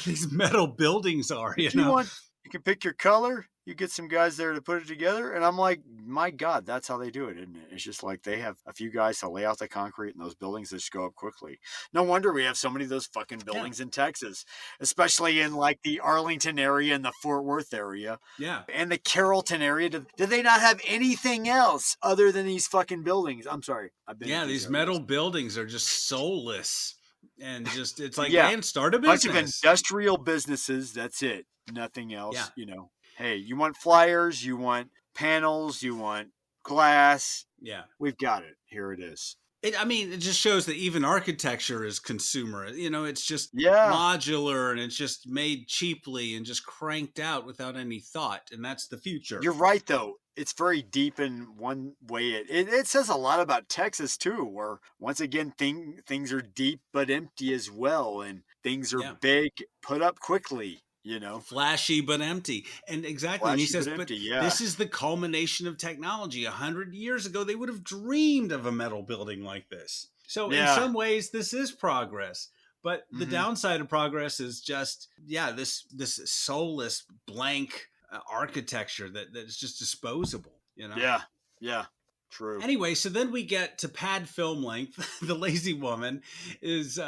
[SPEAKER 10] These metal buildings are, you know.
[SPEAKER 11] You can pick your color. You get some guys there to put it together. And I'm like, my God, that's how they do it, isn't it? It's just like they have a few guys to lay out the concrete and those buildings that just go up quickly. No wonder we have so many of those fucking buildings in Texas, especially in like the Arlington area and the Fort Worth area.
[SPEAKER 10] Yeah.
[SPEAKER 11] And the Carrollton area. Do they not have anything else other than these fucking buildings? I'm sorry.
[SPEAKER 10] These metal buildings are just soulless. And just, it's like, man, start a business.
[SPEAKER 11] Bunch of industrial businesses. That's it. Nothing else. Yeah. You know, hey, you want flyers, you want panels, you want glass.
[SPEAKER 10] Yeah.
[SPEAKER 11] We've got it. Here it is.
[SPEAKER 10] It just shows that even architecture is consumer. You know, it's just modular and it's just made cheaply and just cranked out without any thought. And that's the future.
[SPEAKER 11] You're right, though. It's very deep in one way. It says a lot about Texas, too, where, once again, things are deep but empty as well. And things are big, put up quickly. You know,
[SPEAKER 10] flashy but empty. And exactly. And he says, this is the culmination of technology. 100 years ago, they would have dreamed of a metal building like this. So in some ways, this is progress. But the downside of progress is just, this soulless, blank architecture that is just disposable, you know?
[SPEAKER 11] Yeah. Yeah. True.
[SPEAKER 10] Anyway, so then we get to pad film length. The lazy woman is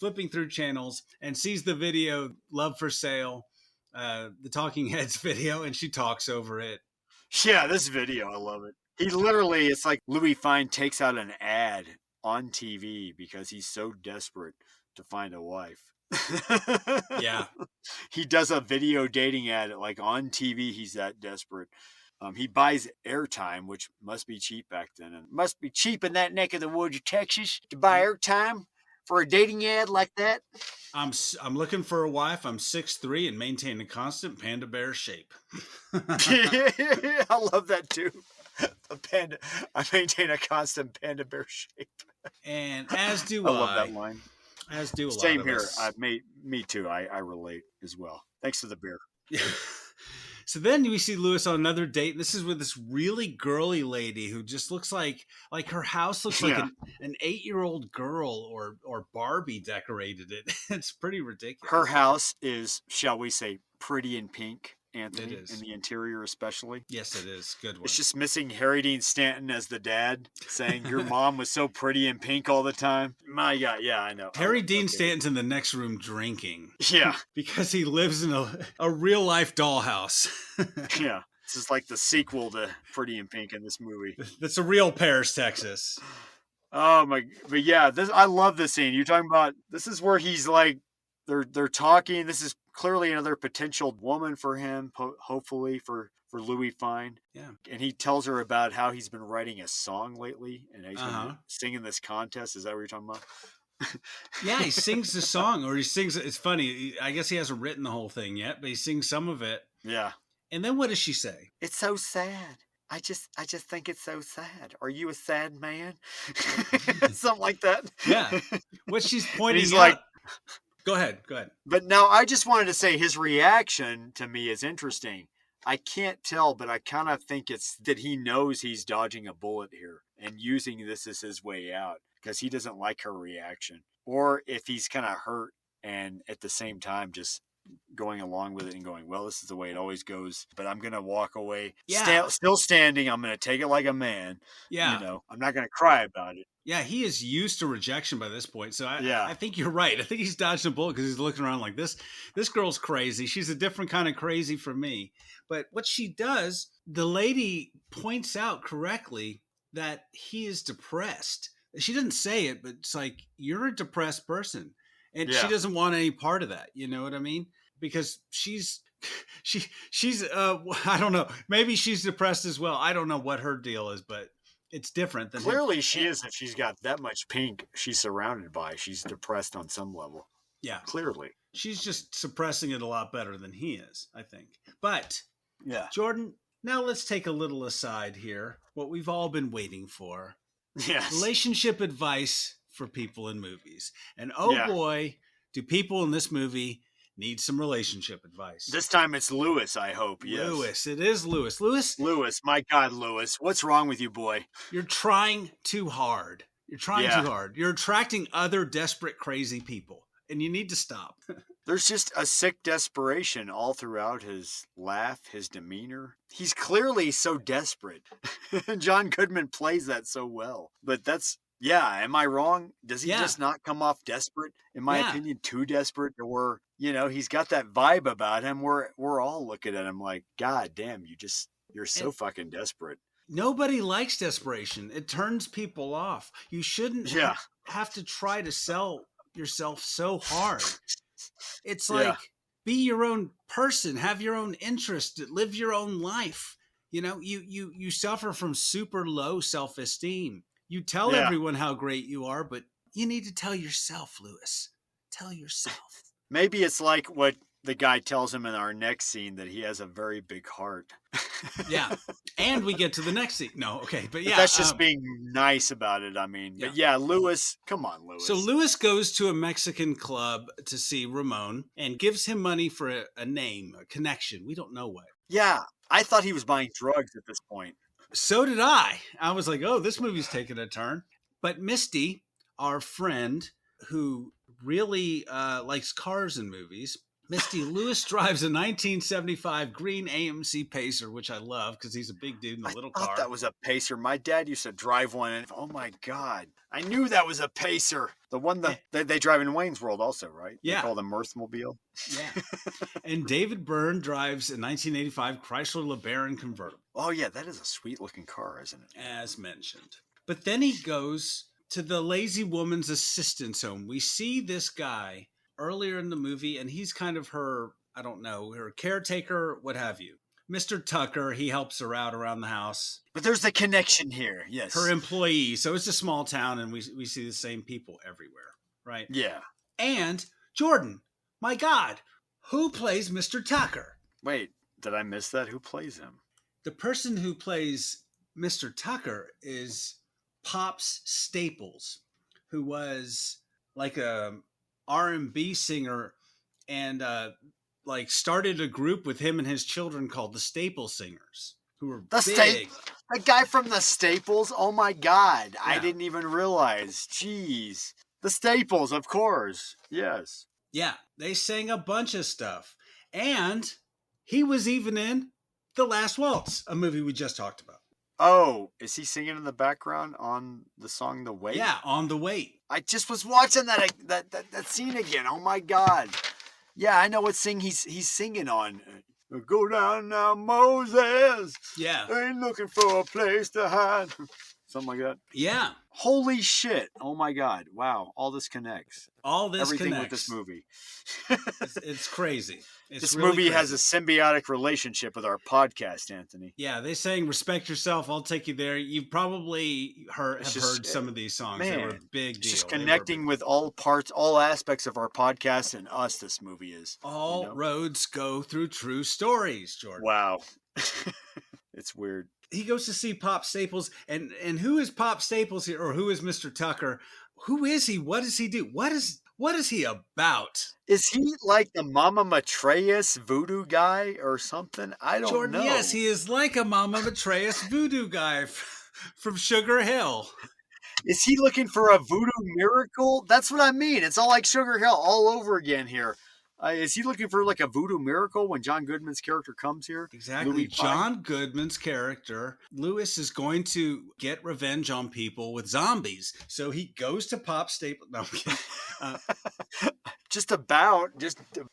[SPEAKER 10] flipping through channels and sees the video Love for Sale, the Talking Heads video, and she talks over it.
[SPEAKER 11] Yeah, this video, I love it. He literally, it's like Louis Fine takes out an ad on TV because he's so desperate to find a wife.
[SPEAKER 10] Yeah.
[SPEAKER 11] He does a video dating ad, like on TV, he's that desperate. He buys airtime, which must be cheap back then. And must be cheap in that neck of the woods of Texas to buy airtime for a dating ad like that.
[SPEAKER 10] I'm looking for a wife. I'm 6'3" and maintain a constant panda bear shape.
[SPEAKER 11] I love that too. A panda. I maintain a constant panda bear shape.
[SPEAKER 10] And as do I.
[SPEAKER 11] Love that line.
[SPEAKER 10] As do a lot
[SPEAKER 11] Same
[SPEAKER 10] of
[SPEAKER 11] here.
[SPEAKER 10] us.
[SPEAKER 11] Me too. I relate as well. Thanks for the beer.
[SPEAKER 10] So then we see Lewis on another date. This is with this really girly lady who just looks like her house looks like an 8-year-old girl or Barbie decorated it. It's pretty ridiculous.
[SPEAKER 11] Her house is, shall we say, pretty in pink, Anthony,
[SPEAKER 10] it is.
[SPEAKER 11] In the interior especially.
[SPEAKER 10] Yes, it is. Good one.
[SPEAKER 11] It's just missing Harry Dean Stanton as the dad, saying your mom was so pretty in pink all the time. My God, yeah, I know.
[SPEAKER 10] Harry Dean Stanton's in the next room drinking.
[SPEAKER 11] Yeah.
[SPEAKER 10] Because he lives in a real-life dollhouse.
[SPEAKER 11] Yeah. This is like the sequel to Pretty in Pink in this movie.
[SPEAKER 10] That's a real Paris, Texas.
[SPEAKER 11] Oh, my. But yeah, I love this scene. You're talking about, this is where he's like, they're talking. This is clearly another potential woman for him, hopefully for Louis Fine.
[SPEAKER 10] Yeah.
[SPEAKER 11] And he tells her about how he's been writing a song lately and he's been singing this contest. Is that what you're talking about?
[SPEAKER 10] Yeah, he sings the song, or he sings. It's funny. I guess he hasn't written the whole thing yet, but he sings some of it.
[SPEAKER 11] Yeah.
[SPEAKER 10] And then what does she say?
[SPEAKER 11] It's so sad. I just think it's so sad. Are you a sad man? Something like that.
[SPEAKER 10] Yeah. What she's pointing
[SPEAKER 11] he's
[SPEAKER 10] out.
[SPEAKER 11] like,
[SPEAKER 10] Go ahead.
[SPEAKER 11] But now I just wanted to say his reaction to me is interesting. I can't tell, but I kind of think it's that he knows he's dodging a bullet here and using this as his way out because he doesn't like her reaction. Or if he's kind of hurt and at the same time just going along with it and going, well, this is the way it always goes, but I'm going to walk away.
[SPEAKER 10] Yeah.
[SPEAKER 11] Still standing. I'm going to take it like a man.
[SPEAKER 10] Yeah.
[SPEAKER 11] You know, I'm not going to cry about it.
[SPEAKER 10] Yeah, he is used to rejection by this point. So I think you're right. I think he's dodging a bullet because he's looking around like this. This girl's crazy. She's a different kind of crazy from me. But what she does, the lady points out correctly that he is depressed. She doesn't say it, but it's like, you're a depressed person. And she doesn't want any part of that. You know what I mean? Because she's I don't know. Maybe she's depressed as well. I don't know what her deal is, but it's different than
[SPEAKER 11] clearly
[SPEAKER 10] him.
[SPEAKER 11] She is. If she's got that much pink she's surrounded by, she's depressed on some level.
[SPEAKER 10] Yeah.
[SPEAKER 11] Clearly.
[SPEAKER 10] She's just suppressing it a lot better than he is, I think. But
[SPEAKER 11] Yeah.
[SPEAKER 10] Jordan, now let's take a little aside here. What we've all been waiting for.
[SPEAKER 11] Yes.
[SPEAKER 10] Relationship advice for people in movies. And oh boy, do people in this movie need some relationship advice.
[SPEAKER 11] This time it's Lewis, I hope. Yes.
[SPEAKER 10] Lewis. It is Lewis. Lewis,
[SPEAKER 11] my God, Lewis. What's wrong with you, boy?
[SPEAKER 10] You're trying too hard. You're trying too hard. You're attracting other desperate, crazy people. And you need to stop.
[SPEAKER 11] There's just a sick desperation all throughout his laugh, his demeanor. He's clearly so desperate. John Goodman plays that so well. But that's, am I wrong? Does he just not come off desperate? In my opinion, too desperate? Or, he's got that vibe about him where we're all looking at him like, God damn, you're so fucking desperate.
[SPEAKER 10] Nobody likes desperation. It turns people off. You shouldn't have to try to sell yourself so hard. It's like, be your own person, have your own interest, live your own life. You suffer from super low self-esteem. You tell everyone how great you are, but you need to tell yourself, Lewis. Tell yourself.
[SPEAKER 11] Maybe it's like what the guy tells him in our next scene, that he has a very big heart.
[SPEAKER 10] Yeah. And we get to the next scene. No, okay. But
[SPEAKER 11] But that's just being nice about it. I mean, but Lewis, come on, Lewis.
[SPEAKER 10] So Lewis goes to a Mexican club to see Ramon and gives him money for a name, a connection. We don't know what.
[SPEAKER 11] Yeah. I thought he was buying drugs at this point.
[SPEAKER 10] So did I. I was like, oh, this movie's taking a turn. But Misty, our friend who really likes cars and movies, Misty, Lewis drives a 1975 green AMC Pacer, which I love because he's a big dude in a little car.
[SPEAKER 11] I thought that was a Pacer. My dad used to drive one. And oh, my God. I knew that was a Pacer. The one that they drive in Wayne's World also, right?
[SPEAKER 10] Yeah.
[SPEAKER 11] They call them Mirthmobile.
[SPEAKER 10] Yeah. And David Byrne drives a 1985 Chrysler LeBaron convertible.
[SPEAKER 11] Oh, yeah. That is a sweet-looking car, isn't it?
[SPEAKER 10] As mentioned. But then he goes to the lazy woman's assistance home. We see this guy earlier in the movie, and he's kind of her, I don't know, her caretaker, what have you. Mr. Tucker, he helps her out around the house.
[SPEAKER 11] But there's the connection here, yes.
[SPEAKER 10] Her employee. So it's a small town, and we see the same people everywhere, right?
[SPEAKER 11] Yeah.
[SPEAKER 10] And Jordan, my God, who plays Mr. Tucker?
[SPEAKER 11] Wait, did I miss that? Who plays him?
[SPEAKER 10] The person who plays Mr. Tucker is Pops Staples, who was like a R&B singer and started a group with him and his children called the Staple Singers, who were big.
[SPEAKER 11] The guy from the Staples? Oh my God. Yeah. I didn't even realize. Jeez. The Staples, of course. Yes.
[SPEAKER 10] Yeah. They sang a bunch of stuff. And he was even in The Last Waltz, a movie we just talked about.
[SPEAKER 11] Oh, is he singing in the background on the song The Wait?
[SPEAKER 10] Yeah, On the Wait.
[SPEAKER 11] I just was watching that scene again. Oh my God. Yeah, I know what he's singing on. Go down now, Moses.
[SPEAKER 10] Yeah.
[SPEAKER 11] Ain't looking for a place to hide. Something like that.
[SPEAKER 10] Yeah.
[SPEAKER 11] Holy shit. Oh my God. Wow. All this connects. Everything
[SPEAKER 10] connects
[SPEAKER 11] with this movie.
[SPEAKER 10] It's crazy.
[SPEAKER 11] This really movie has a symbiotic relationship with our podcast, Anthony.
[SPEAKER 10] Yeah, they saying respect yourself. I'll take you there. You probably have heard some of these songs.
[SPEAKER 11] Man,
[SPEAKER 10] they were a big deal.
[SPEAKER 11] Just connecting with all parts, all aspects of our podcast and us. This movie is.
[SPEAKER 10] All roads go through true stories, Jordan.
[SPEAKER 11] Wow. It's weird.
[SPEAKER 10] He goes to see Pop Staples, and who is Pop Staples here, or who is Mr. Tucker? Who is he? What does he do? What is he about?
[SPEAKER 11] Is he like the Mama Matreus voodoo guy or something? I don't
[SPEAKER 10] Jordan,
[SPEAKER 11] know.
[SPEAKER 10] Yes, he is like a Mama Matreus voodoo guy from Sugar Hill.
[SPEAKER 11] Is he looking for a voodoo miracle? That's what I mean. It's all like Sugar Hill all over again here. Is he looking for like a voodoo miracle when John Goodman's character comes here?
[SPEAKER 10] Exactly. John Goodman's character, Lewis, is going to get revenge on people with zombies. So he goes to Pop Staples. No, I'm kidding.
[SPEAKER 11] Just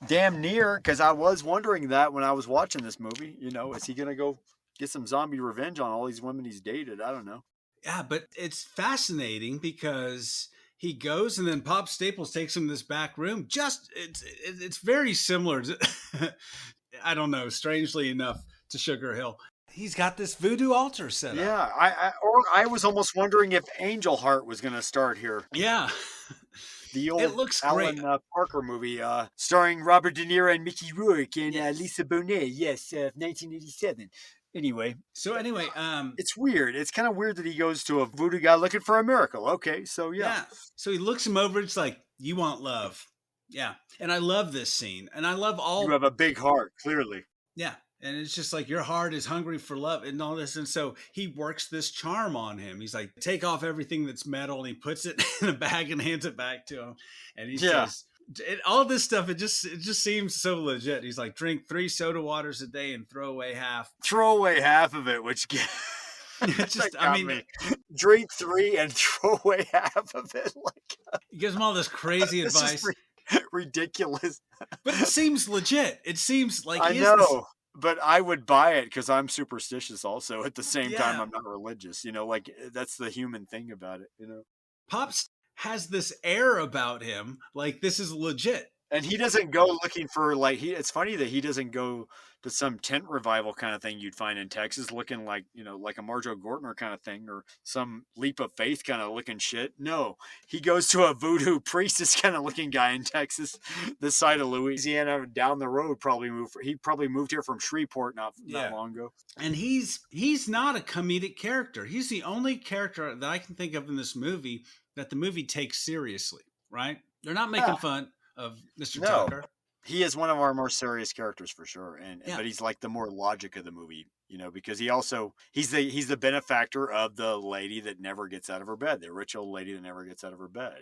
[SPEAKER 11] damn near, because I was wondering that when I was watching this movie. Is he going to go get some zombie revenge on all these women he's dated? I don't know.
[SPEAKER 10] Yeah, but it's fascinating because he goes and then Pop Staples takes him to this back room. It's very similar to, I don't know, strangely enough, to Sugar Hill. He's got this voodoo altar set up.
[SPEAKER 11] Yeah, I was almost wondering if Angel Heart was going to start here.
[SPEAKER 10] Yeah.
[SPEAKER 11] The
[SPEAKER 10] It
[SPEAKER 11] old
[SPEAKER 10] looks
[SPEAKER 11] Alan
[SPEAKER 10] great.
[SPEAKER 11] Parker movie, starring Robert De Niro and Mickey Rourke and
[SPEAKER 10] Yes.
[SPEAKER 11] Lisa Bonet. Yes, 1987. Anyway, it's weird. It's kind of weird that he goes to a voodoo guy looking for a miracle. Okay, so yeah.
[SPEAKER 10] So he looks him over. It's like, you want love. Yeah. And I love this scene. And I love all.
[SPEAKER 11] You have a big heart, clearly.
[SPEAKER 10] Yeah. And it's just like, your heart is hungry for love and all this. And so he works this charm on him. He's like, take off everything that's metal. And he puts it in a bag and hands it back to him. And he says, all this stuff, it just seems so legit. He's like, drink 3 soda waters a day and throw away half.
[SPEAKER 11] Throw away half of it, which drink 3 and throw away half of it. Like,
[SPEAKER 10] he gives him all this crazy advice.
[SPEAKER 11] Ridiculous.
[SPEAKER 10] But it seems legit. It seems like
[SPEAKER 11] I know. But I would buy it because I'm superstitious also. At the same time, I'm not religious. Like that's the human thing about it,
[SPEAKER 10] Pops has this air about him, like this is legit.
[SPEAKER 11] And he doesn't go looking for it's funny that he doesn't go to some tent revival kind of thing you'd find in Texas looking like, like a Marjoe Gortner kind of thing or some leap of faith kind of looking shit. No, he goes to a voodoo priestess kind of looking guy in Texas, this side of Louisiana down the road. He probably moved here from Shreveport not long ago.
[SPEAKER 10] And he's not a comedic character. He's the only character that I can think of in this movie that the movie takes seriously, right? They're not making fun of Mr. Tucker.
[SPEAKER 11] He is one of our more serious characters for sure, but he's like the more logic of the movie, because he's the benefactor of the lady that never gets out of her bed, the rich old lady that never gets out of her bed,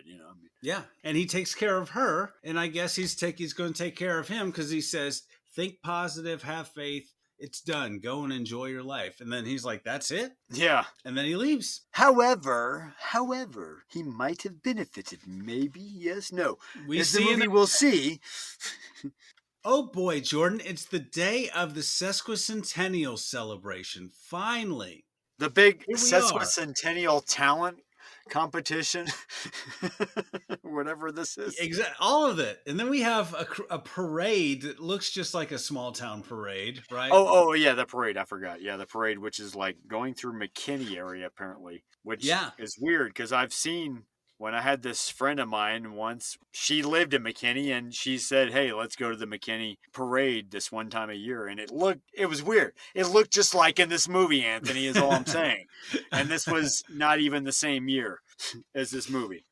[SPEAKER 10] Yeah, and he takes care of her, and I guess he's going to take care of him because he says, "Think positive, have faith. It's done. Go and enjoy your life." And then he's like, "That's it?"
[SPEAKER 11] Yeah.
[SPEAKER 10] And then he leaves.
[SPEAKER 11] However, he might have benefited. Maybe, yes, no. We'll see.
[SPEAKER 10] Oh boy, Jordan, it's the day of the sesquicentennial celebration. Finally.
[SPEAKER 11] The big sesquicentennial talent competition, whatever this is.
[SPEAKER 10] Exactly, all of it. And then we have a parade that looks just like a small town parade, right?
[SPEAKER 11] Oh yeah, the parade. I forgot. Yeah, the parade, which is like going through McKinney area apparently, which is weird because I've seen when I had this friend of mine once, she lived in McKinney and she said, "Hey, let's go to the McKinney parade this one time a year." And it was weird. It looked just like in this movie, Anthony, is all I'm saying. And this was not even the same year as this movie.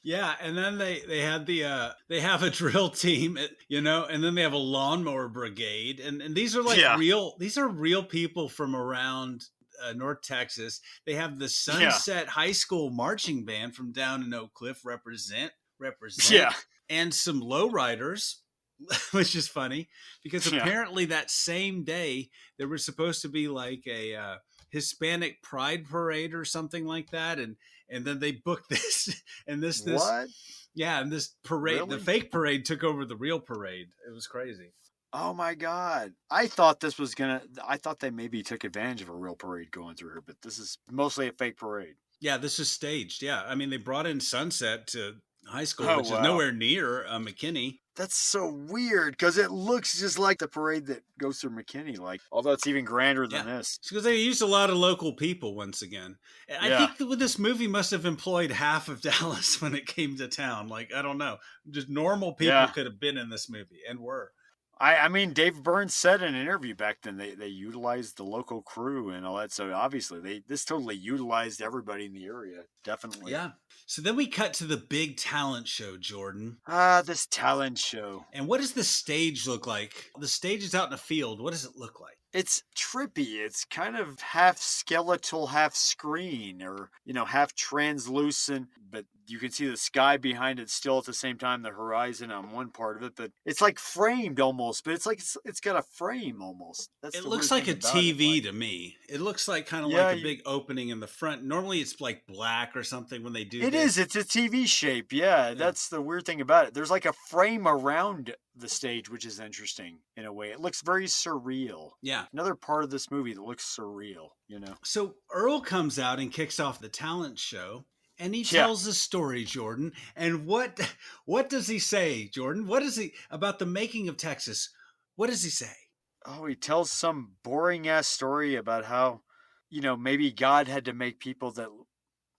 [SPEAKER 10] Yeah, and then they had they have a drill team, and then they have a lawnmower brigade, and these are like real people from around North Texas. They have the Sunset High School marching band from down in Oak Cliff represent, and some lowriders, which is funny because apparently that same day there was supposed to be like a Hispanic Pride Parade or something like that, and then they booked this and this
[SPEAKER 11] what?
[SPEAKER 10] Yeah, and this parade,
[SPEAKER 11] really?
[SPEAKER 10] The fake parade took over the real parade. It was crazy.
[SPEAKER 11] Oh my God. I thought they maybe took advantage of a real parade going through here, but this is mostly a fake parade.
[SPEAKER 10] Yeah, this is staged. Yeah. I mean, they brought in Sunset to high school, which is nowhere near McKinney.
[SPEAKER 11] That's so weird because it looks just like the parade that goes through McKinney, although it's even grander than this.
[SPEAKER 10] It's because they used a lot of local people once again. I think that this movie must have employed half of Dallas when it came to town. I don't know. Just normal people could have been in this movie and were.
[SPEAKER 11] I mean, Dave Byrne said in an interview back then they utilized the local crew and all that. So obviously this totally utilized everybody in the area. Definitely.
[SPEAKER 10] Yeah. So then we cut to the big talent show, Jordan.
[SPEAKER 11] This talent show.
[SPEAKER 10] And what does the stage look like? The stage is out in a field. What does it look like?
[SPEAKER 11] It's trippy. It's kind of half skeletal, half screen, or, half translucent, but you can see the sky behind it still at the same time, the horizon on one part of it, but it's like framed almost, but it's like it's got a frame almost.
[SPEAKER 10] It looks like a TV to me. It looks like kind of like a big opening in the front. Normally it's like black or something when they do
[SPEAKER 11] it. It's a TV shape. Yeah, that's the weird thing about it. There's like a frame around the stage, which is interesting in a way. It looks very surreal.
[SPEAKER 10] Yeah.
[SPEAKER 11] Another part of this movie that looks surreal,
[SPEAKER 10] So Earl comes out and kicks off the talent show and he tells a story, Jordan. And what does he say, Jordan? What is he about the making of Texas? What does he say?
[SPEAKER 11] Oh, he tells some boring ass story about how, maybe God had to make people that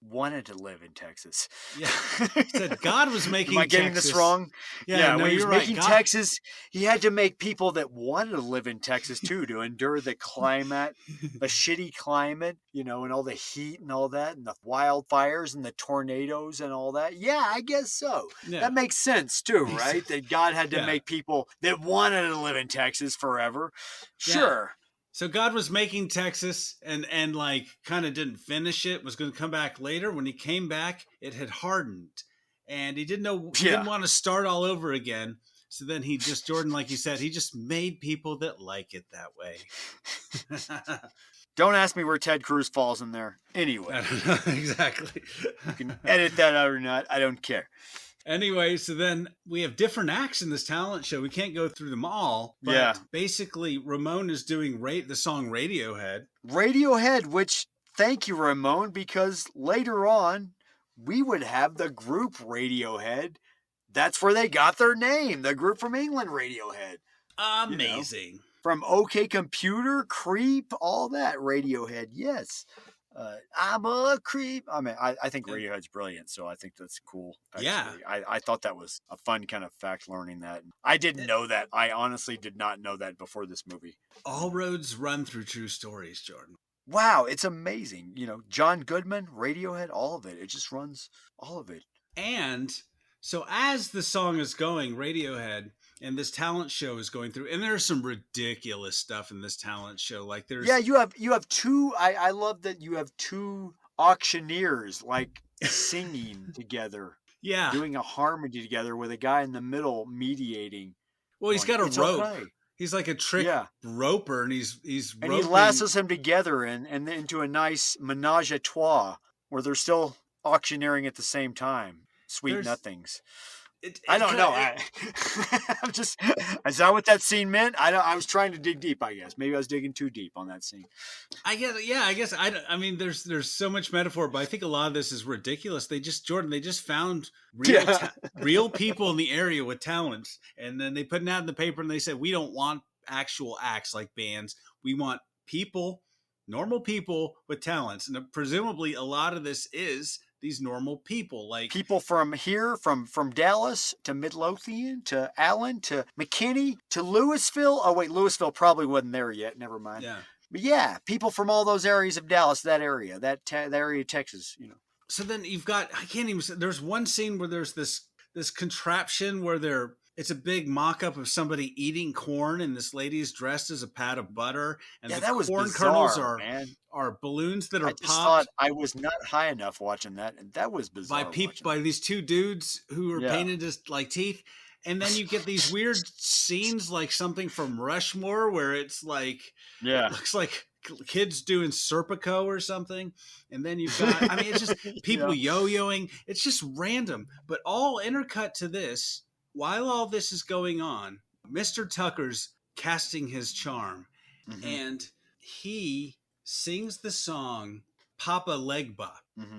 [SPEAKER 11] wanted to live in Texas.
[SPEAKER 10] Yeah. He said God was making
[SPEAKER 11] Am I getting
[SPEAKER 10] Texas.
[SPEAKER 11] this wrong?
[SPEAKER 10] Yeah, no,
[SPEAKER 11] when he was
[SPEAKER 10] you're right.
[SPEAKER 11] making
[SPEAKER 10] God...
[SPEAKER 11] Texas, he had to make people that wanted to live in Texas too, to endure the climate, the shitty climate, and all the heat and all that, and the wildfires and the tornadoes and all that. Yeah, I guess so.
[SPEAKER 10] Yeah.
[SPEAKER 11] That makes sense too, right? That God had to make people that wanted to live in Texas forever. Sure.
[SPEAKER 10] Yeah. So God was making Texas and like kind of didn't finish it, was going to come back later. When he came back, it had hardened and he didn't want to start all over again. So then he just, Jordan, like you said, he just made people that like it that way.
[SPEAKER 11] Don't ask me where Ted Cruz falls in there. Anyway.
[SPEAKER 10] I don't know exactly.
[SPEAKER 11] You can edit that out or not. I don't care.
[SPEAKER 10] Anyway, so then we have different acts in this talent show. We can't go through them all. But basically, Ramon is doing the song Radiohead.
[SPEAKER 11] Radiohead, which, thank you, Ramon, because later on, we would have the group Radiohead. That's where they got their name. The group from England, Radiohead.
[SPEAKER 10] Amazing.
[SPEAKER 11] From OK Computer, Creep, all that. Radiohead, yes. I'm a creep. I mean, I think Radiohead's brilliant, so I think that's cool. Actually.
[SPEAKER 10] Yeah.
[SPEAKER 11] I thought that was a fun kind of fact, learning that. I didn't know that. I honestly did not know that before this movie.
[SPEAKER 10] All roads run through true stories, Jordan.
[SPEAKER 11] Wow, it's amazing. John Goodman, Radiohead, all of it. It just runs all of it.
[SPEAKER 10] And so as the song is going, Radiohead, and this talent show is going through, and there's some ridiculous stuff in this talent show. Like there's
[SPEAKER 11] you have two. I love that you have two auctioneers like singing together.
[SPEAKER 10] Yeah,
[SPEAKER 11] doing a harmony together with a guy in the middle mediating.
[SPEAKER 10] Well, he's got a rope.
[SPEAKER 11] Okay.
[SPEAKER 10] He's like a trick roper, and he's
[SPEAKER 11] and roping. He lassos them together and into a nice menage a trois where they're still auctioneering at the same time. Sweet nothings. I don't know. I'm just. Is that what that scene meant? I was trying to dig deep. I guess maybe I was digging too deep on that scene.
[SPEAKER 10] I guess. Yeah. I guess. I mean, there's so much metaphor, but I think a lot of this is ridiculous. They just found real people in the area with talents, and then they put an ad in the paper, and they said, we don't want actual acts like bands. We want people, normal people with talents, and presumably a lot of this is these normal people, like
[SPEAKER 11] people from here, from Dallas to Midlothian to Allen to McKinney to Louisville. Oh wait, Louisville probably wasn't there yet. Never mind.
[SPEAKER 10] Yeah,
[SPEAKER 11] but yeah, people from all those areas of Dallas, that area of Texas.
[SPEAKER 10] So then you've got there's one scene where there's this contraption where it's a big mock-up of somebody eating corn, and this lady's dressed as a pat of butter, and the corn kernels are balloons that are popped.
[SPEAKER 11] Thought I was not high enough watching that, and that was bizarre.
[SPEAKER 10] By these two dudes who are painted as like teeth, and then you get these weird scenes like something from Rushmore where it's like looks like kids doing Serpico or something, and then you've got it's just people yo-yoing. It's just random, but all intercut to this. While all this is going on, Mr. Tucker's casting his charm, and he sings the song Papa Legba.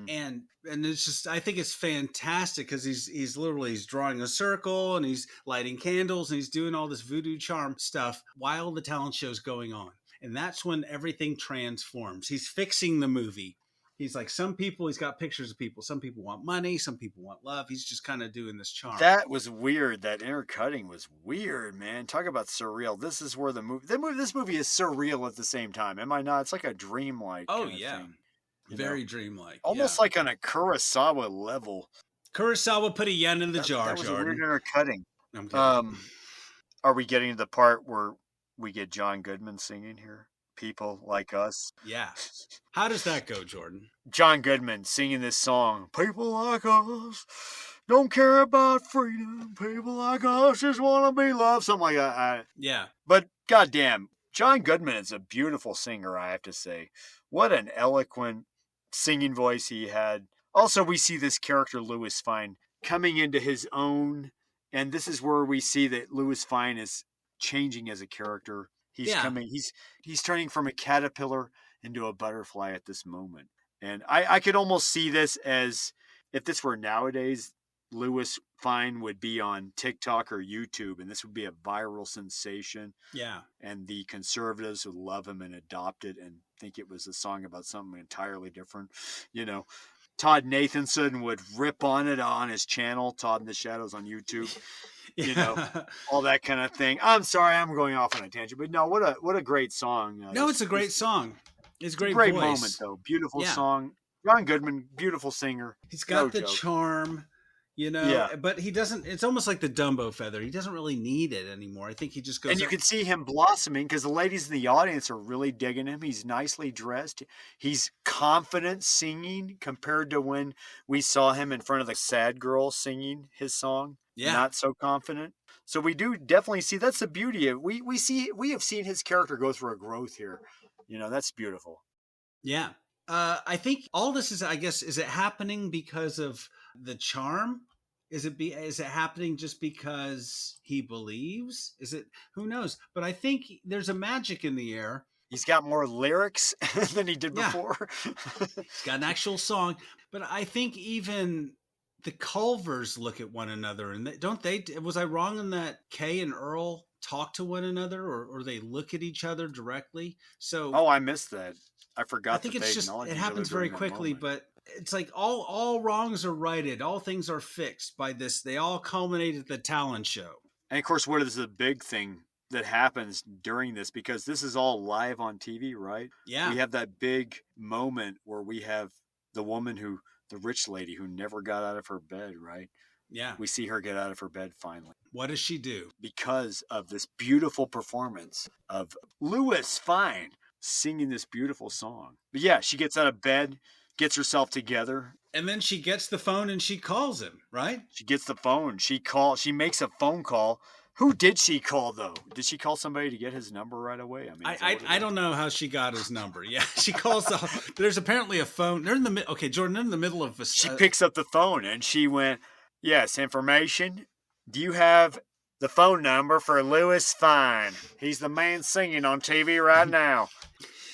[SPEAKER 10] And it's just, I think it's fantastic because he's literally drawing a circle and he's lighting candles and he's doing all this voodoo charm stuff while the talent show's going on. And that's when everything transforms. He's fixing the movie. He's like, he's got pictures of people. Some people want money. Some people want love. He's just kind of doing this charm.
[SPEAKER 11] That was weird. That intercutting was weird, man. Talk about surreal. This is where this movie is surreal at the same time. Am I not? It's like a dreamlike.
[SPEAKER 10] Oh, yeah. Thing, very dreamlike.
[SPEAKER 11] Almost like on a Kurosawa level.
[SPEAKER 10] Kurosawa put a yen in the jar,
[SPEAKER 11] that was
[SPEAKER 10] Jordan.
[SPEAKER 11] A weird intercutting. Are we getting to the part where we get John Goodman singing here? People like us.
[SPEAKER 10] Yeah. How does that go, Jordan?
[SPEAKER 11] John Goodman singing this song. People like us don't care about freedom. People like us just want to be loved. Something like that.
[SPEAKER 10] Yeah.
[SPEAKER 11] But goddamn, John Goodman is a beautiful singer, I have to say. What an eloquent singing voice he had. Also, we see this character, Louis Fine, coming into his own. And this is where we see that Louis Fine is changing as a character. He's turning from a caterpillar into a butterfly at this moment. And I could almost see this as, if this were nowadays, Louis Fine would be on TikTok or YouTube, and this would be a viral sensation.
[SPEAKER 10] Yeah.
[SPEAKER 11] And the conservatives would love him and adopt it and think it was a song about something entirely different, Todd Nathanson would rip on it on his channel, Todd in the Shadows on YouTube.
[SPEAKER 10] Yeah.
[SPEAKER 11] You know, all that kind of thing. I'm sorry, I'm going off on a tangent, but no, what a great song.
[SPEAKER 10] No, it's a great song. It's a great
[SPEAKER 11] great
[SPEAKER 10] voice.
[SPEAKER 11] moment though. Beautiful song. John Goodman, beautiful singer.
[SPEAKER 10] He's got the charm, you know.
[SPEAKER 11] Yeah.
[SPEAKER 10] But he doesn't. It's almost like the Dumbo feather. He doesn't really need it anymore. I think he just goes.
[SPEAKER 11] And you can see him blossoming because the ladies in the audience are really digging him. He's nicely dressed. He's confident singing compared to when we saw him in front of the sad girl singing his song. Yeah. Not so confident. So we do definitely see that's the beauty of we have seen his character go through a growth here. You know, that's beautiful.
[SPEAKER 10] Yeah. I think all this is, I guess, is it happening because of the charm? Is it happening just because he believes? Is it, who knows? But I think there's a magic in the air.
[SPEAKER 11] He's got more lyrics than he did before.
[SPEAKER 10] He's got an actual song. But I think even the Culvers look at one another, and don't they? Was I wrong in that Kay and Earl talk to one another, or they look at each other directly? So,
[SPEAKER 11] I missed that. I forgot.
[SPEAKER 10] I think it's just it happens very quickly, but it's like all wrongs are righted, all things are fixed by this. They all culminate at the talent show.
[SPEAKER 11] And of course, what is the big thing that happens during this? Because this is all live on TV, right?
[SPEAKER 10] Yeah.
[SPEAKER 11] We have that big moment where we have the rich lady who never got out of her bed, right?
[SPEAKER 10] Yeah.
[SPEAKER 11] We see her get out of her bed finally.
[SPEAKER 10] What does she do?
[SPEAKER 11] Because of this beautiful performance of Louis Fine singing this beautiful song. But yeah, she gets out of bed, gets herself together.
[SPEAKER 10] And then she gets the phone and she calls him, right?
[SPEAKER 11] She gets the phone. She makes a phone call. Who did she call, though? Did she call somebody to get his number right away? I mean,
[SPEAKER 10] I don't know how she got his number. Yeah, she calls there's apparently a phone. They're in the okay, Jordan. They're in the middle of.
[SPEAKER 11] She picks up the phone and she went, "Yes, information. Do you have the phone number for Louis Fine? He's the man singing on TV right now."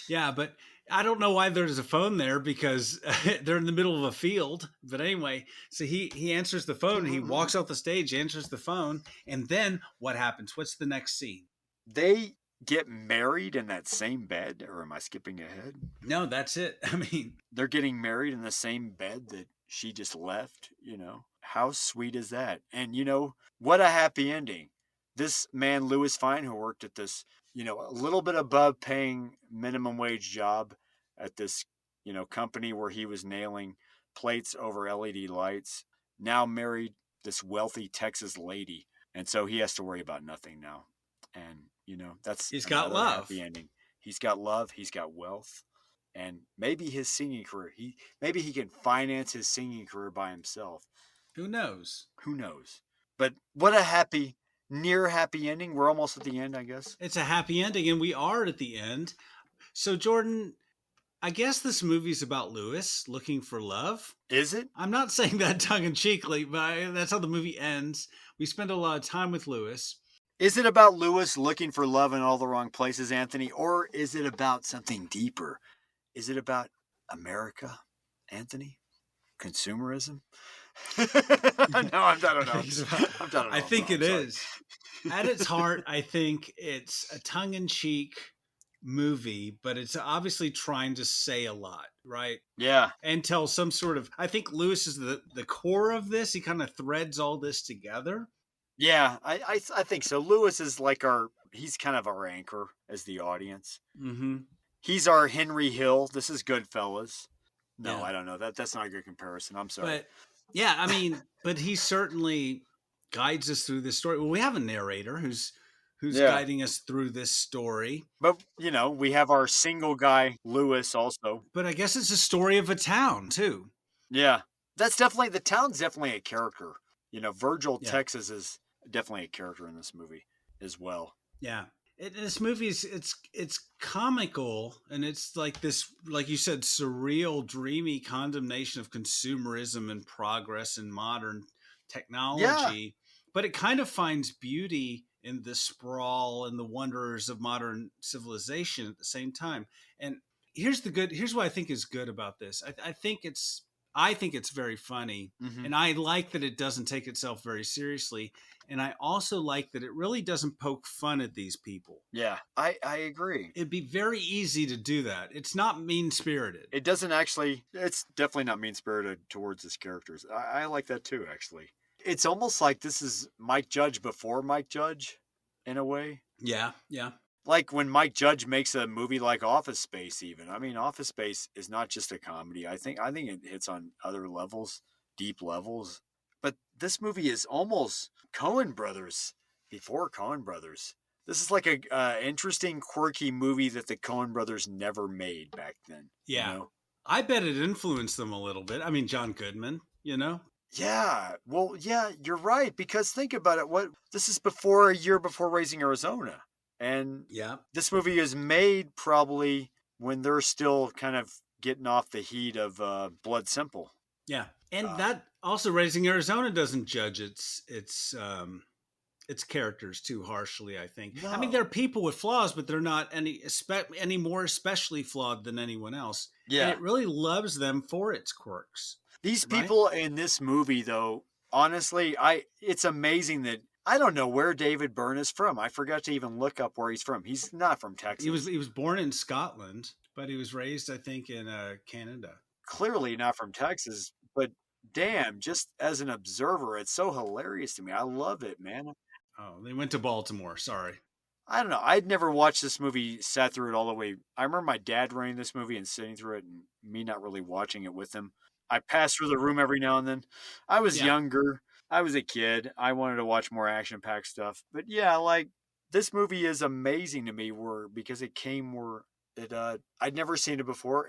[SPEAKER 10] Yeah, but I don't know why there's a phone there because they're in the middle of a field. But anyway, so he answers the phone. He walks off the stage, answers the phone. And then what happens? What's the next scene?
[SPEAKER 11] They get married in that same bed. Or am I skipping ahead?
[SPEAKER 10] No, that's it. I mean,
[SPEAKER 11] they're getting married in the same bed that she just left, you know. How sweet is that? And, you know, what a happy ending. This man, Louis Fine, who worked at this, you know, a little bit above paying minimum wage job at this, you know, company where he was nailing plates over LED lights, now married this wealthy Texas lady. And so he has to worry about nothing now. And, you know,
[SPEAKER 10] he's got love.
[SPEAKER 11] Happy ending. He's got love. He's got wealth. And maybe his singing career, maybe he can finance his singing career by himself.
[SPEAKER 10] Who knows?
[SPEAKER 11] Who knows? But what a near happy ending. We're almost at the end, I guess.
[SPEAKER 10] It's a happy ending, and we are at the end. So, Jordan, I guess this movie's about Louis looking for love.
[SPEAKER 11] Is it?
[SPEAKER 10] I'm not saying that tongue-in-cheekly, but that's how the movie ends. We spend a lot of time with Louis.
[SPEAKER 11] Is it about Louis looking for love in all the wrong places, Anthony? Or is it about something deeper? Is it about America, Anthony? Consumerism? No, I don't know.
[SPEAKER 10] I think it is. At its heart, I think it's a tongue-in-cheek movie, but it's obviously trying to say a lot, right?
[SPEAKER 11] Yeah.
[SPEAKER 10] And tell some sort of, I think Louis is the core of this. He kind of threads all this together.
[SPEAKER 11] Yeah, I think so. Louis is like he's kind of our anchor as the audience.
[SPEAKER 10] Mm-hmm.
[SPEAKER 11] He's our Henry Hill. This is Goodfellas. No,
[SPEAKER 10] Yeah.
[SPEAKER 11] I don't know. That's not a good comparison. I'm sorry.
[SPEAKER 10] But yeah, I mean, but he certainly guides us through this story. Well, we have a narrator who's guiding us through this story.
[SPEAKER 11] But, you know, we have our single guy, Louis, also.
[SPEAKER 10] But I guess it's a story of a town, too.
[SPEAKER 11] Yeah. The town's definitely a character. You know, Virgil, Texas is definitely a character in this movie as well.
[SPEAKER 10] Yeah. This movie it's comical, and it's like this, like you said, surreal, dreamy condemnation of consumerism and progress in modern technology. Yeah. But it kind of finds beauty in the sprawl and the wonders of modern civilization at the same time. And here's what I think is good about this. I think it's I think it's very funny, and I like that it doesn't take itself very seriously. And I also like that it really doesn't poke fun at these people.
[SPEAKER 11] Yeah, I agree.
[SPEAKER 10] It'd be very easy to do that. It's not mean-spirited.
[SPEAKER 11] It doesn't actually, it's definitely not mean-spirited towards his characters. I like that too, actually. It's almost like this is Mike Judge before Mike Judge, in a way.
[SPEAKER 10] Yeah, yeah.
[SPEAKER 11] Like when Mike Judge makes a movie like Office Space, even. I mean, Office Space is not just a comedy. I think it hits on other levels, deep levels. But this movie is almost Coen Brothers before Coen Brothers. This is like a interesting, quirky movie that the Coen Brothers never made back then.
[SPEAKER 10] Yeah.
[SPEAKER 11] You know?
[SPEAKER 10] I bet it influenced them a little bit. I mean, John Goodman, you know?
[SPEAKER 11] Yeah. Well, yeah, you're right. Because think about it. This is a year before Raising Arizona. And
[SPEAKER 10] yeah,
[SPEAKER 11] this movie is made probably when they're still kind of getting off the heat of Blood Simple.
[SPEAKER 10] Yeah. And that also Raising Arizona doesn't judge its characters too harshly, I think. No. I mean, they're people with flaws, but they're not any more especially flawed than anyone else.
[SPEAKER 11] Yeah.
[SPEAKER 10] And it really loves them for its quirks.
[SPEAKER 11] These people in this movie, though, honestly, it's amazing that I don't know where David Byrne is from. I forgot to even look up where he's from. He's not from Texas.
[SPEAKER 10] He was born in Scotland, but he was raised, I think, in Canada.
[SPEAKER 11] Clearly not from Texas, but damn, just as an observer, it's so hilarious to me. I love it, man.
[SPEAKER 10] Oh, they went to Baltimore. Sorry.
[SPEAKER 11] I don't know. I'd never watched this movie, sat through it all the way. I remember my dad running this movie and sitting through it and me not really watching it with him. I passed through the room every now and then. I was younger. I was a kid. I wanted to watch more action-packed stuff. But yeah, like this movie is amazing to me because it came where I'd never seen it before.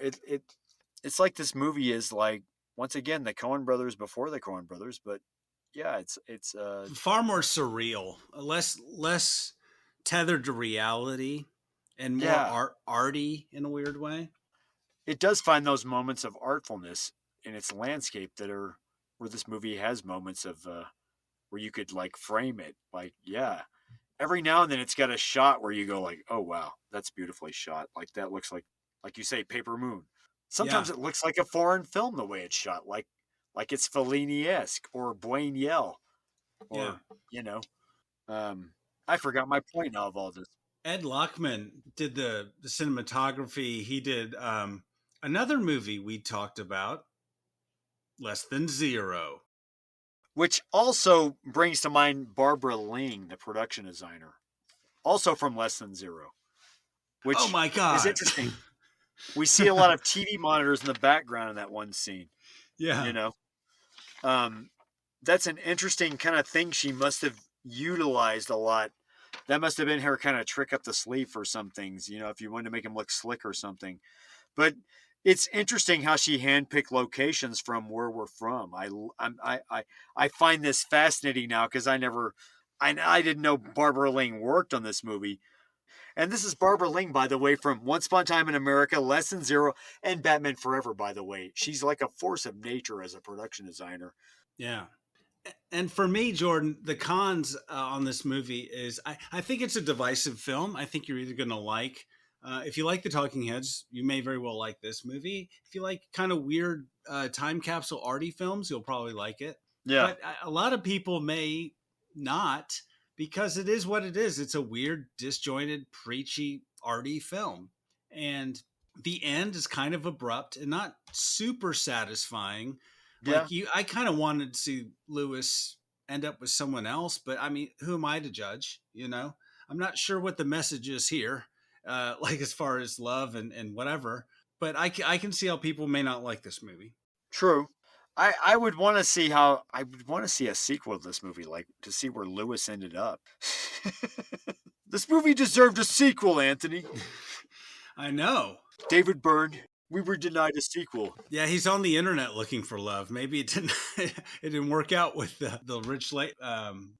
[SPEAKER 11] It's like this movie is like, once again, the Coen Brothers before the Coen Brothers, but yeah, it's
[SPEAKER 10] far more surreal, less tethered to reality, and more arty in a weird way.
[SPEAKER 11] It does find those moments of artfulness in its landscape that are where this movie has moments of where you could like frame it. Like, yeah, every now and then it's got a shot where you go like, oh wow, that's beautifully shot. Like that looks like you say, Paper Moon. Sometimes it looks like a foreign film the way it's shot, like it's Fellini-esque or Buñuel, or you know. I forgot my point now of all this.
[SPEAKER 10] Ed Luckman did the cinematography. He did another movie we talked about, Less Than Zero.
[SPEAKER 11] Which also brings to mind Barbara Ling, the production designer. Also from Less Than Zero. Which
[SPEAKER 10] oh my God.
[SPEAKER 11] is interesting. We see a lot of TV monitors in the background in that one scene.
[SPEAKER 10] Yeah.
[SPEAKER 11] You know? That's an interesting kind of thing she must have utilized a lot. That must have been her kind of trick up the sleeve for some things, you know, if you wanted to make them look slick or something. But it's interesting how she handpicked locations from where we're from. I find this fascinating now because I didn't know Barbara Ling worked on this movie. And this is Barbara Ling, by the way, from Once Upon a Time in America, Less Than Zero, and Batman Forever, by the way. She's like a force of nature as a production designer.
[SPEAKER 10] Yeah. And for me, Jordan, the cons on this movie is I think it's a divisive film. I think you're either going to like, if you like the Talking Heads, you may very well like this movie. If you like kind of weird time capsule arty films, you'll probably like it.
[SPEAKER 11] Yeah.
[SPEAKER 10] But a lot of people may not, because it is what it is. It's a weird, disjointed, preachy, arty film. And the end is kind of abrupt and not super satisfying.
[SPEAKER 11] Yeah.
[SPEAKER 10] Like I kind of wanted to see Lewis end up with someone else, but I mean, who am I to judge? You know, I'm not sure what the message is here, like as far as love and whatever. But I can see how people may not like this movie.
[SPEAKER 11] True. I would want to see a sequel to this movie, like to see where Lewis ended up. This movie deserved a sequel, Anthony.
[SPEAKER 10] I know.
[SPEAKER 11] David Byrne, we were denied a sequel.
[SPEAKER 10] Yeah, he's on the internet looking for love. Maybe it didn't work out with the rich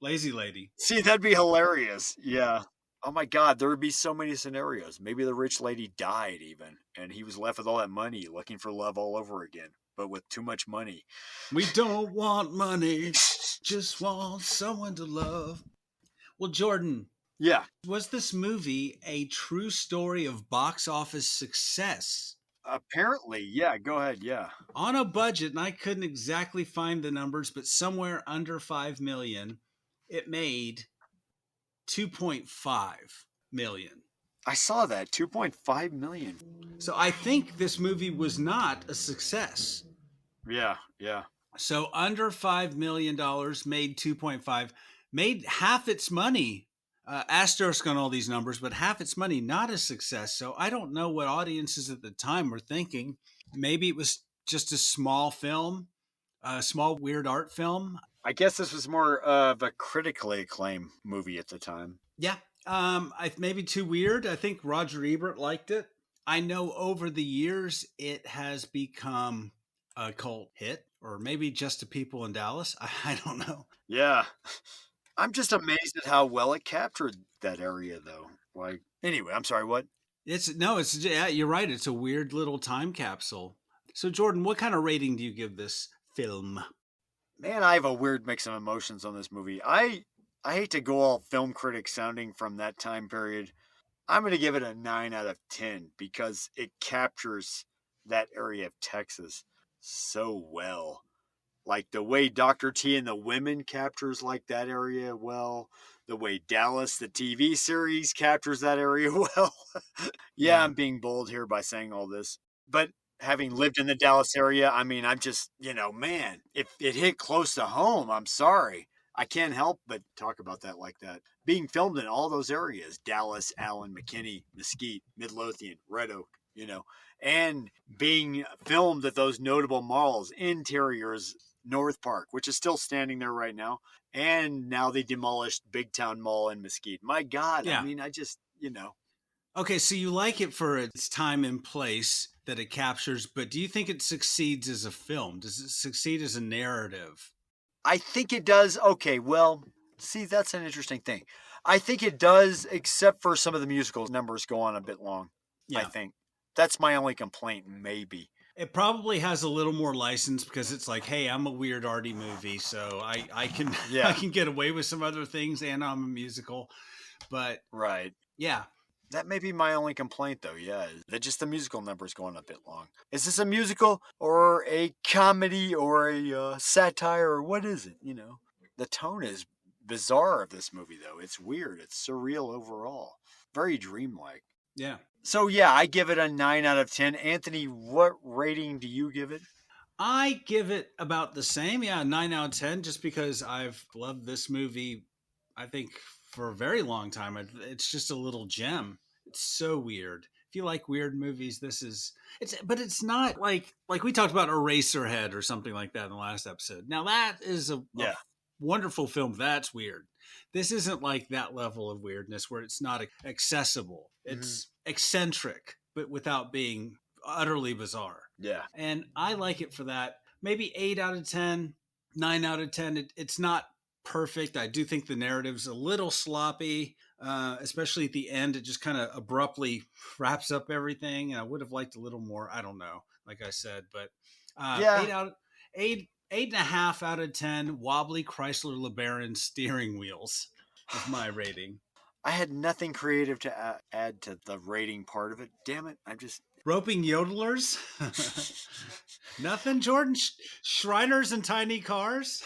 [SPEAKER 10] lazy lady.
[SPEAKER 11] See, that'd be hilarious. Yeah. Oh my God, there would be so many scenarios. Maybe the rich lady died even, and he was left with all that money, looking for love all over again, but with too much money.
[SPEAKER 10] We don't want money, just want someone to love. Well, Jordan.
[SPEAKER 11] Yeah.
[SPEAKER 10] Was this movie a true story of box office success?
[SPEAKER 11] Apparently, yeah. Go ahead, yeah.
[SPEAKER 10] On a budget, and I couldn't exactly find the numbers, but somewhere under 5 million, it made 2.5 million.
[SPEAKER 11] I saw that 2.5 million.
[SPEAKER 10] So I think this movie was not a success.
[SPEAKER 11] Yeah, yeah.
[SPEAKER 10] So under $5 million made 2.5, made half its money. Asterisk on all these numbers, but half its money, not a success. So I don't know what audiences at the time were thinking. Maybe it was just a small film, a small weird art film.
[SPEAKER 11] I guess this was more of a critically acclaimed movie at the time.
[SPEAKER 10] Yeah. Maybe too weird. I think Roger Ebert liked it. I know over the years it has become a cult hit, or maybe just to people in Dallas. I don't know.
[SPEAKER 11] Yeah. I'm just amazed at how well it captured that area, though. Like, anyway, I'm sorry, what?
[SPEAKER 10] Yeah, you're right. It's a weird little time capsule. So, Jordan, what kind of rating do you give this film?
[SPEAKER 11] Man, I have a weird mix of emotions on this movie. I hate to go all film critic sounding from that time period. I'm going to give it a 9 out of 10 because it captures that area of Texas so well. Like the way Dr. T and the Women captures like that area well. The way Dallas, the TV series, captures that area well. Yeah, I'm being bold here by saying all this. But having lived in the Dallas area, I mean, I'm just, man, if it hit close to home, I'm sorry. I can't help but talk about that like that. Being filmed in all those areas, Dallas, Allen, McKinney, Mesquite, Midlothian, Red Oak, and being filmed at those notable malls, Interiors, North Park, which is still standing there right now. And now they demolished Big Town Mall in Mesquite. My God, yeah. I mean, I just,
[SPEAKER 10] Okay, so you like it for its time and place that it captures, but do you think it succeeds as a film? Does it succeed as a narrative?
[SPEAKER 11] I think it does. Okay, well, see, that's an interesting thing. I think it does, except for some of the musical numbers go on a bit long. Yeah. I think. That's my only complaint, maybe.
[SPEAKER 10] It probably has a little more license because it's like, hey, I'm a weird arty movie, so I can I can get away with some other things, and I'm a musical. But
[SPEAKER 11] right,
[SPEAKER 10] yeah,
[SPEAKER 11] that may be my only complaint, though. Yeah, that just the musical numbers going a bit long. Is this a musical or a comedy or a satire or what is it? The tone is bizarre of this movie, though. It's weird. It's surreal overall. Very dreamlike.
[SPEAKER 10] Yeah.
[SPEAKER 11] So, yeah, I give it a 9 out of 10. Anthony, what rating do you give it?
[SPEAKER 10] I give it about the same. Yeah, 9 out of 10, just because I've loved this movie, I think, for a very long time. It's just a little gem. It's so weird. If you like weird movies, but it's not like we talked about Eraserhead or something like that in the last episode. Now, that is a wonderful film. That's weird. This isn't like that level of weirdness where it's not accessible. It's eccentric, but without being utterly bizarre.
[SPEAKER 11] Yeah.
[SPEAKER 10] And I like it for that. Maybe 8 out of 10, 9 out of 10. It's not perfect. I do think the narrative's a little sloppy, especially at the end. It just kind of abruptly wraps up everything. I would have liked a little more. I don't know, like I said, but 8.5 out of 10 wobbly Chrysler LeBaron steering wheels is my rating.
[SPEAKER 11] I had nothing creative to add to the rating part of it. Damn it. I'm just...
[SPEAKER 10] Roping yodelers? Nothing, Jordan? Shriners and tiny cars?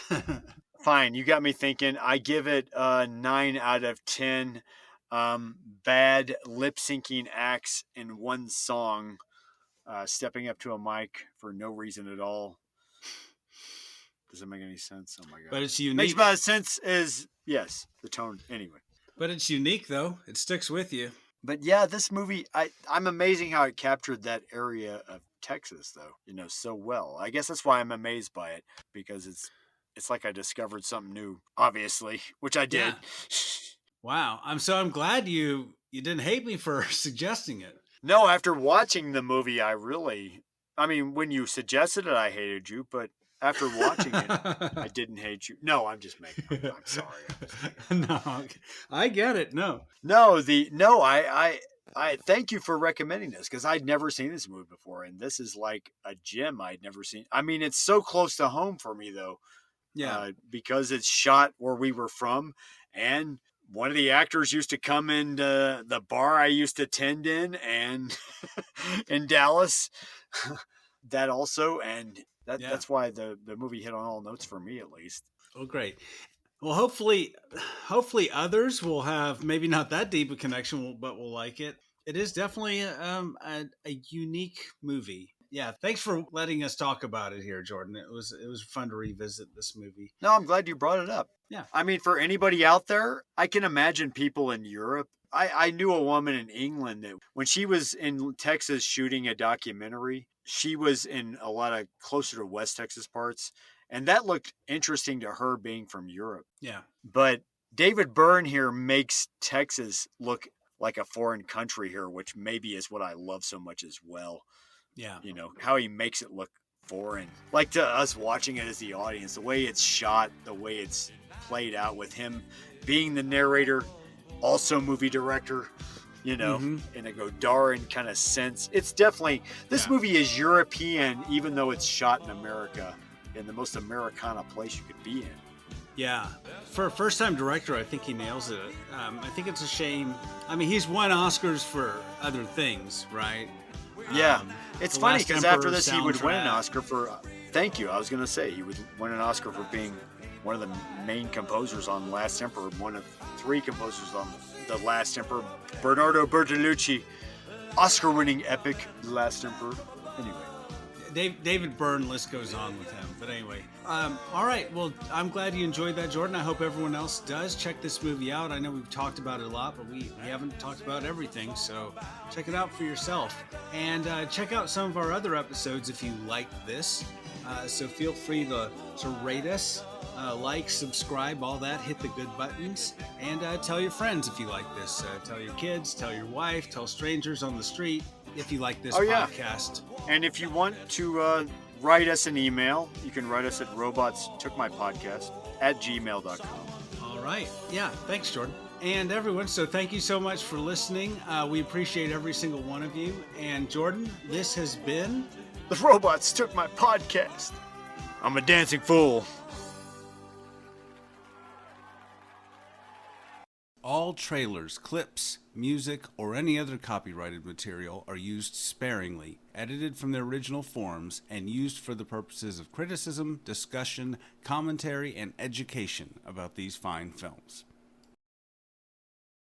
[SPEAKER 11] Fine. You got me thinking. I give it a 9 out of 10. Bad lip-syncing acts in one song. Stepping up to a mic for no reason at all. Doesn't make any sense. Oh my God.
[SPEAKER 10] But it's unique.
[SPEAKER 11] Makes about sense is, yes, the tone. Anyway.
[SPEAKER 10] But it's unique, though. It sticks with you.
[SPEAKER 11] But yeah, this movie, I'm amazing how it captured that area of Texas, though, so well. I guess that's why I'm amazed by it, because it's like I discovered something new, obviously, which I did.
[SPEAKER 10] Yeah. Wow. I'm glad you didn't hate me for suggesting it.
[SPEAKER 11] No, after watching the movie, when you suggested it, I hated you, but after watching it, I didn't hate you. No, I'm just making up. I'm sorry.
[SPEAKER 10] No, I get it. No,
[SPEAKER 11] I thank you for recommending this because I'd never seen this movie before, and this is like a gem I'd never seen. I mean, it's so close to home for me though.
[SPEAKER 10] Yeah,
[SPEAKER 11] because it's shot where we were from, and one of the actors used to come in the bar I used to attend in Dallas. That also, and that's why the movie hit on all notes for me, at least.
[SPEAKER 10] Oh, great. Well, hopefully others will have maybe not that deep a connection, but will like it. It is definitely a unique movie. Yeah, thanks for letting us talk about it here, Jordan. It was fun to revisit this movie.
[SPEAKER 11] No, I'm glad you brought it up.
[SPEAKER 10] Yeah.
[SPEAKER 11] I mean, for anybody out there, I can imagine people in Europe. I knew a woman in England that when she was in Texas shooting a documentary, she was in a lot of closer to West Texas parts. And that looked interesting to her being from Europe.
[SPEAKER 10] Yeah.
[SPEAKER 11] But David Byrne here makes Texas look like a foreign country here, which maybe is what I love so much as well.
[SPEAKER 10] Yeah.
[SPEAKER 11] You know, how he makes it look foreign. Like to us watching it as the audience, the way it's shot, the way it's played out with him being the narrator, also movie director, you know, in a Godarin kind of sense. It's definitely, this movie is European, even though it's shot in America, in the most Americana place you could be in.
[SPEAKER 10] Yeah. For a first-time director, I think he nails it. I think it's a shame. I mean, he's won Oscars for other things, right?
[SPEAKER 11] Yeah. It's funny because after this, he would win an Oscar for... Thank you. I was going to say, he would win an Oscar for being one of the main composers on Last Emperor, one of 3 composers on The Last Emperor, Bernardo Bertolucci, Oscar-winning epic Last Emperor. Anyway.
[SPEAKER 10] David Byrne, list goes on with him. But anyway, all right. Well, I'm glad you enjoyed that, Jordan. I hope everyone else does. Check this movie out. I know we've talked about it a lot, but we haven't talked about everything. So check it out for yourself. And check out some of our other episodes if you like this. So feel free to rate us, like, subscribe, all that. Hit the good buttons. And tell your friends if you like this. Tell your kids, tell your wife, tell strangers on the street if you like this podcast.
[SPEAKER 11] And if you want to write us an email, you can write us at robotstookmypodcast@gmail.com.
[SPEAKER 10] All right. Yeah. Thanks, Jordan. And everyone, so thank you so much for listening. We appreciate every single one of you. And Jordan, this has been...
[SPEAKER 11] The Robots Took My Podcast. I'm a dancing fool.
[SPEAKER 10] All trailers, clips, music, or any other copyrighted material are used sparingly, edited from their original forms, and used for the purposes of criticism, discussion, commentary, and education about these fine films.